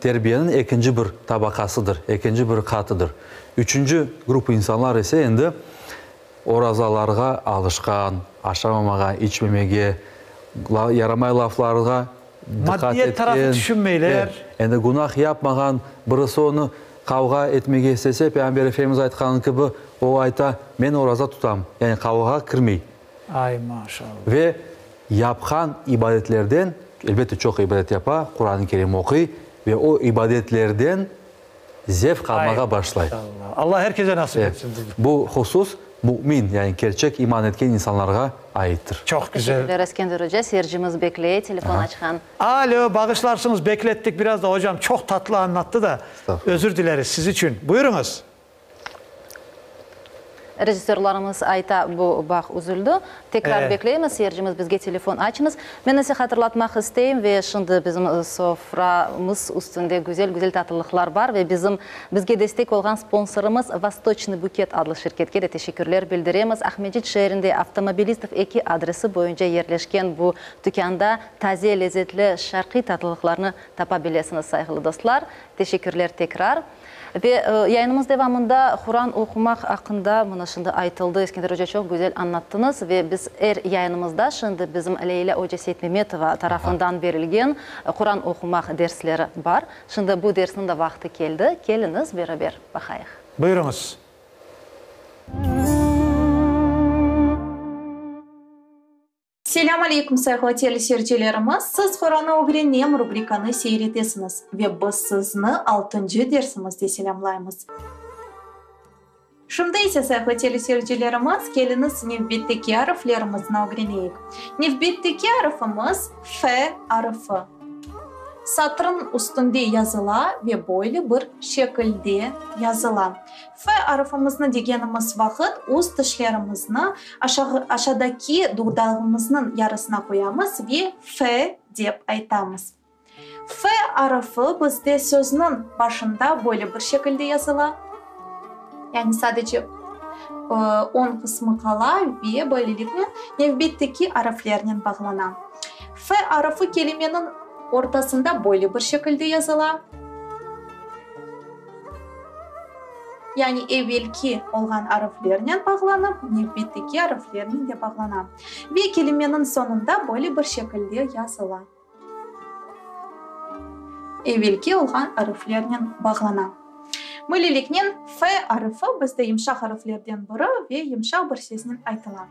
terbiyenin ikinci bir tabakasıdır, ikinci bir katıdır. Üçüncü grup insanlar ise endi orazalarga alışkan, aşamamağa, içmemeye, yaramay laflarga dikkat maddiyet tarafı düşünmeyler. Yani günah yapmagan birisi onu kavga etmeye istese Peygamber Efendimiz aytkan gibi o ayta men oraza tutam. Yani kavgaga kirmey. Ay maşallah. Ve yapkan ibadetlerden elbette çok ibadet yapa, Kur'an-ı Kerim okuy ve o ibadetlerden zevk almaya başlay. Allah herkese nasip etsin. Bu husus mümin yani gerçek iman etken insanlara aittir. Çok güzel. Teşekkürler Eskender Hoca. Seyircimiz bekleyi telefon açkan. Alo, bağışlarsınız, beklettik biraz da hocam. Çok tatlı anlattı da özür dileriz siz için. Buyurunuz. Rejissörlarımız ayta bu bağ üzüldü. Tekrar bekleyemiz. Seyircimiz bizge telefon açınız. Ben size hatırlatmak isteyim ve şimdi bizim soframız üstünde güzel tatlılıklar var ve bizge destek olan sponsorumuz Vostochny Buket adlı şirketke de teşekkürler bildiremiz. Ahmedcik şehrinde Avtomobilistov 2 adresi boyunca yerleşken bu dükkanda taze lezzetli şarkı tatlılıklarını tapabilirsiniz saygılı dostlar. Teşekkürler tekrar. Ve yayınımız devamında Kur'an okumak hakkında bunu şimdi aytıldı. Eskender Hoca çok güzel anlattınız ve biz yayınımızda şimdi bizim Leyla Hoca Seyit Mehmetova tarafından verilgen Kur'an okumak dersleri var. Şimdi bu dersin de vakti geldi. Geliniz beraber bakayıq. Buyurunuz. Selamun Aleyküm sayılı teleseyircilerimiz. Siz Kur'an'ı öğrenim rubrikanı seyredesiniz ve biz sizni 6. dersimizde selamlayımız. Şimdi ise sayılı teleseyircilerimiz geliniz nefbetteki harflerimizini öğreneyik. Nefbetteki harfimiz F harfi. Satırın üstünde yazıla ve böyle bir şekilde yazıla. F harfimizni degenimiz vakit öz dişlerimizni aşağıdaki dudağımızın yarısına koyamız ve F dep aytamiz. F harfi bizde sözün başında böyle bir şekilde yazıla. Yani sadece 10 kısmı kala ve böylelikle nefbetteki harflerine bağlanan. F harfi kelimenin ortasında böyle bir şekilde yazıla. Yani evvelki olan harflerine bağlanıp nefbetteki harflerine de bağlanan. Ve kelimenin sonunda böyle bir şekilde yazıla. Evvelki olan harflerine bağlanan. Böylelikle F harfi bizde yumuşak harflerden biri ve yumuşak bir sesle aytılan.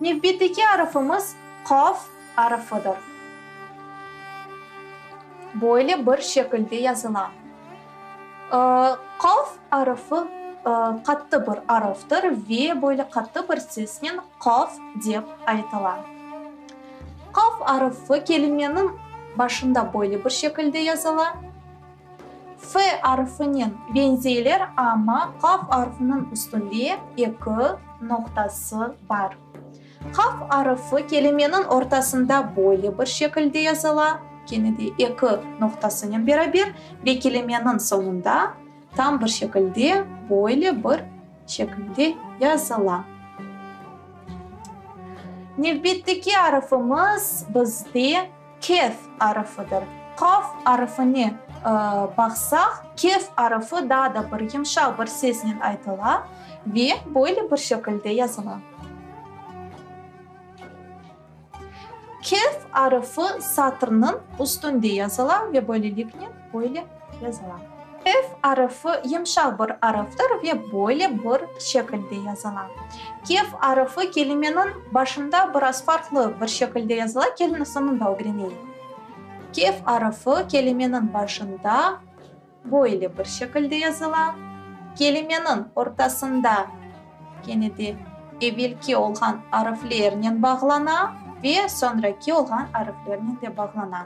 Nefbetteki harfimiz Kaf harfidir. Böyle bir şekilde yazılan. Kaf harfi katı bir harftir ve böyle katı bir sesle kaf dep aytılan. Kaf harfi kelimenin başında böyle bir şekilde yazılan. F harfinin benzeyler ama kaf harfinin üstünde 2 noktası var. Kaf harfi kelimenin ortasında böyle bir şekilde yazılan. Yine de 2 noktasının beraber ve kelimenin sonunda tam bir şekilde böyle bir şekilde yazılan. Nefbetteki harfimiz bizde kef harfidir. Kaf harfini бақсақ, кеф арыфы daha da bir yumuşak bir sesle aytıla ve böyle bir şekilde yazıla. Kef arıfı satırının üstünde yazıla ve böylelikle böyle yazıla. Kef arıfı yumuşak bir arıftır ve böyle bir şekilde yazıla. Kef arıfı kelimenin başında biraz farklı bir şekilde yazıla, kelimenin sonunda öğrenelim. Kef arıfı kelimenin başında böyle bir şekilde yazıla, kelimenin ortasında yine de evvelki olan harflerle bağlana ve sonraki olan harflerle de bağlana.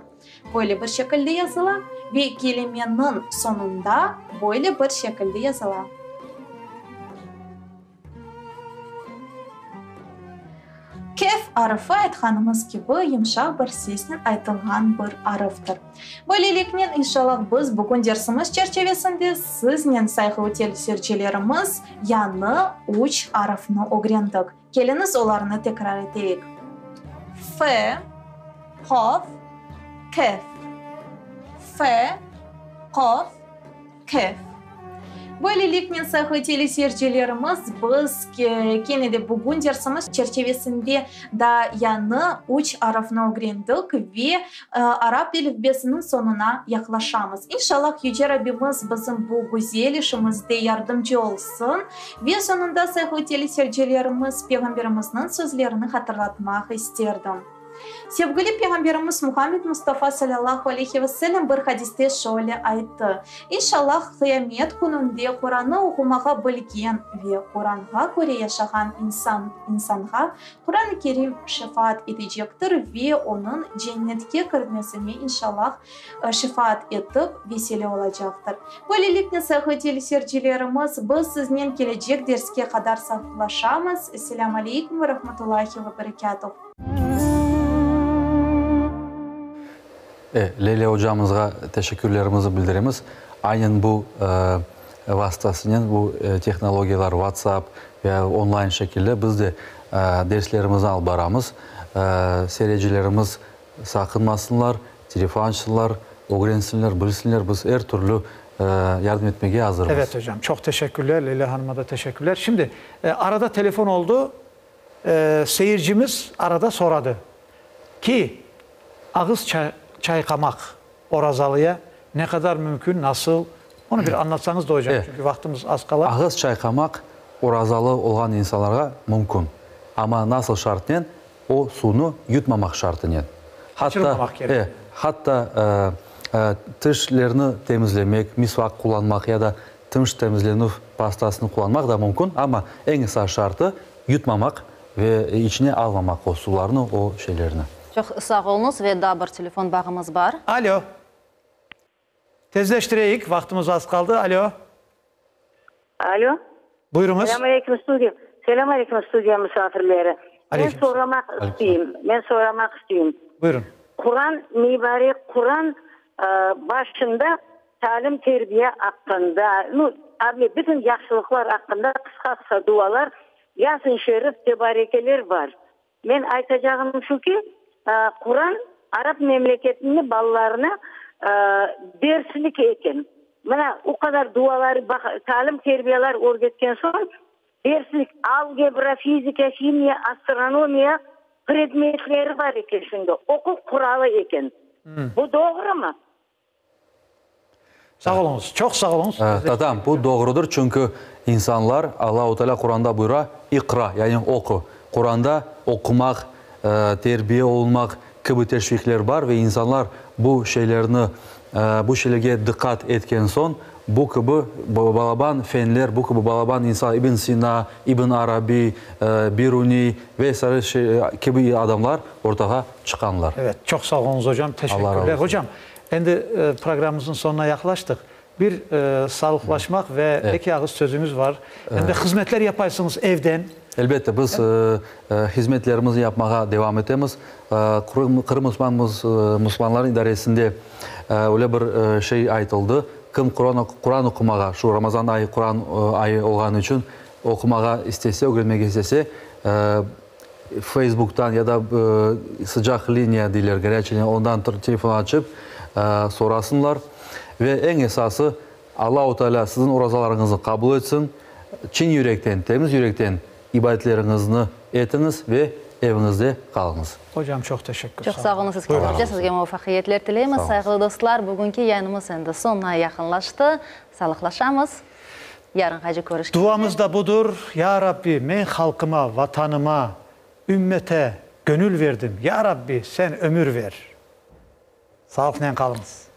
Böyle bir şekilde yazıla ve kelimenin sonunda böyle bir şekilde yazıla. Kef arıfı aytkanımız gibi yumuşak bir sesle aytılgan bir arıftır. Böylelikle inşallah biz bugün dersimiz çerçevesinde sizle saygılı telesiyercilerimiz yanı 3 arıfını öğrendik. Geliniz onlarını tekrar edelim. F, Kaf, Kef. F, Kaf, Kef. Böylelikle saygılı telesiyercilerimiz biz yine de bugün dersimiz çerçevesinde da yanı 3 arafını öğrendik ve Arap alifbesinin sonuna yaklaşamız. İnşallah Yüce Rabbimiz bizim bu güzel işimizde yardımcı olsun ve sonunda saygılı telesiyercilerimiz Peygamberimizin sözlerini hatırlatmak isterdim. Sevgili Peygamberimiz Muhammed Mustafa sallallahu aleyhi ve sellem bir hadiste şöyle aytdı. İnşallah kıyamet gününde Kur'an'ı okumağa bilgen ve Kur'an'a göre yaşayan insana Kur'an-ı Kerim şefaat edecektir ve onun cennetke girmesine inşallah şefaat edip vesile olacaktır. Böylelikle saygılı telesiyercilerimiz biz sizinle gelecek derske kadar sağlaşamız. Esselamu aleyküm ve rahmetullahi ve berekatuhu. Leyla hocamızga teşekkürlerimizi bildiremiz. Aynen bu vasıtasıyla bu teknolojiyalar WhatsApp ve online şekilde biz de derslerimizi alıp baramız. Seyircilerimiz sakınmasınlar, telefon açsınlar, öğrensinler, bilsinler. Biz her türlü yardım etmeye hazırız. Evet hocam, çok teşekkürler. Leyla Hanım'a da teşekkürler. Şimdi arada telefon oldu. Seyircimiz arada soradı ki ağız çaykamak orazalıya ne kadar mümkün, nasıl? Onu bir anlatsanız da hocam. Evet. Çünkü vaktimiz az kalır. Ağız çaykamak orazalı olan insanlara mümkün. Ama nasıl şartla? O sunu yutmamak şartıyla. Hatta tişlerini temizlemek, misvak kullanmak ya da tış temizleme pastasını kullanmak da mümkün. Ama en esas şartı yutmamak ve içine almamak o sularını, o şeylerini. Çok sağ olunuz ve daha bir telefon bağımız var. Alo. Tezleştireyik. Vaktimiz az kaldı. Alo. Alo. Buyurunuz. Selamünaleyküm stüdyo misafirleri. Ben soramak isteyeyim. Buyurun. Kur'an mübarek Kur'an başında talim terbiye hakkında, bütün yaxşılıklar hakkında kısa dualar, Yasin Şerif tebarekeler var. Ben aytacağım şu ki Kur'an Arap memleketinin ballarına derslik eken. Bana o kadar duaları, talim terbiyeler öğretken son derslik algebra, fizika, kimya, astronomiya predmetleri var eken şimdi. Okul kuralı eken. Bu doğru mu? Sağ olunuz. Çok sağ olunuz. Tamam, bu doğrudur çünkü insanlar Allah-u Teala Kur'an'da buyuruyor ikra yani oku. Kur'an'da okumak, terbiye olmak gibi teşvikler var ve insanlar bu şeylerini bu şeylere dikkat etken son bu gibi balaban fenler, bu gibi balaban insan İbn Sina, İbn Arabi, Biruni vesaire gibi adamlar ortaya çıkanlar. Evet, çok sağ olunuz hocam. Teşekkürler. Hocam, şimdi programımızın sonuna yaklaştık. Bir sağlıklaşmak ve iki ağız sözümüz var. Hem de hizmetler yaparsınız evden. Elbette biz hizmetlerimizi yapmaya devam edemiz. Kırım Müslümanların idaresinde öyle bir şey aytıldı. Kim Kur'an okumağa, şu Ramazan ayı Kur'an ayı olan için okumağa istese, öğrenmek istese Facebook'tan ya da sıcak linye diler gereçliğine ondan telefon açıp sorasınlar. ve en esası Allah-u Teala sizin orazalarınızı kabul etsin. Çin yürekten, temiz yürekten ibadetlerinizi etiniz ve evinizde kalınız. Hocam çok teşekkür. Çok sağ olun siz kelişte. Sizge muvaffaqiyetler dileymiz. Saygılı dostlar, bugünkü yayınımız endi sonuna yakınlaştı. Sağlıklaşamız. Yarın hacı görüşürüz. Duamız da budur. Ya Rabbi, men halkıma, vatanıma, ümmete gönül verdim. Ya Rabbi, sen ömür ver. Sağlıkla kalınız.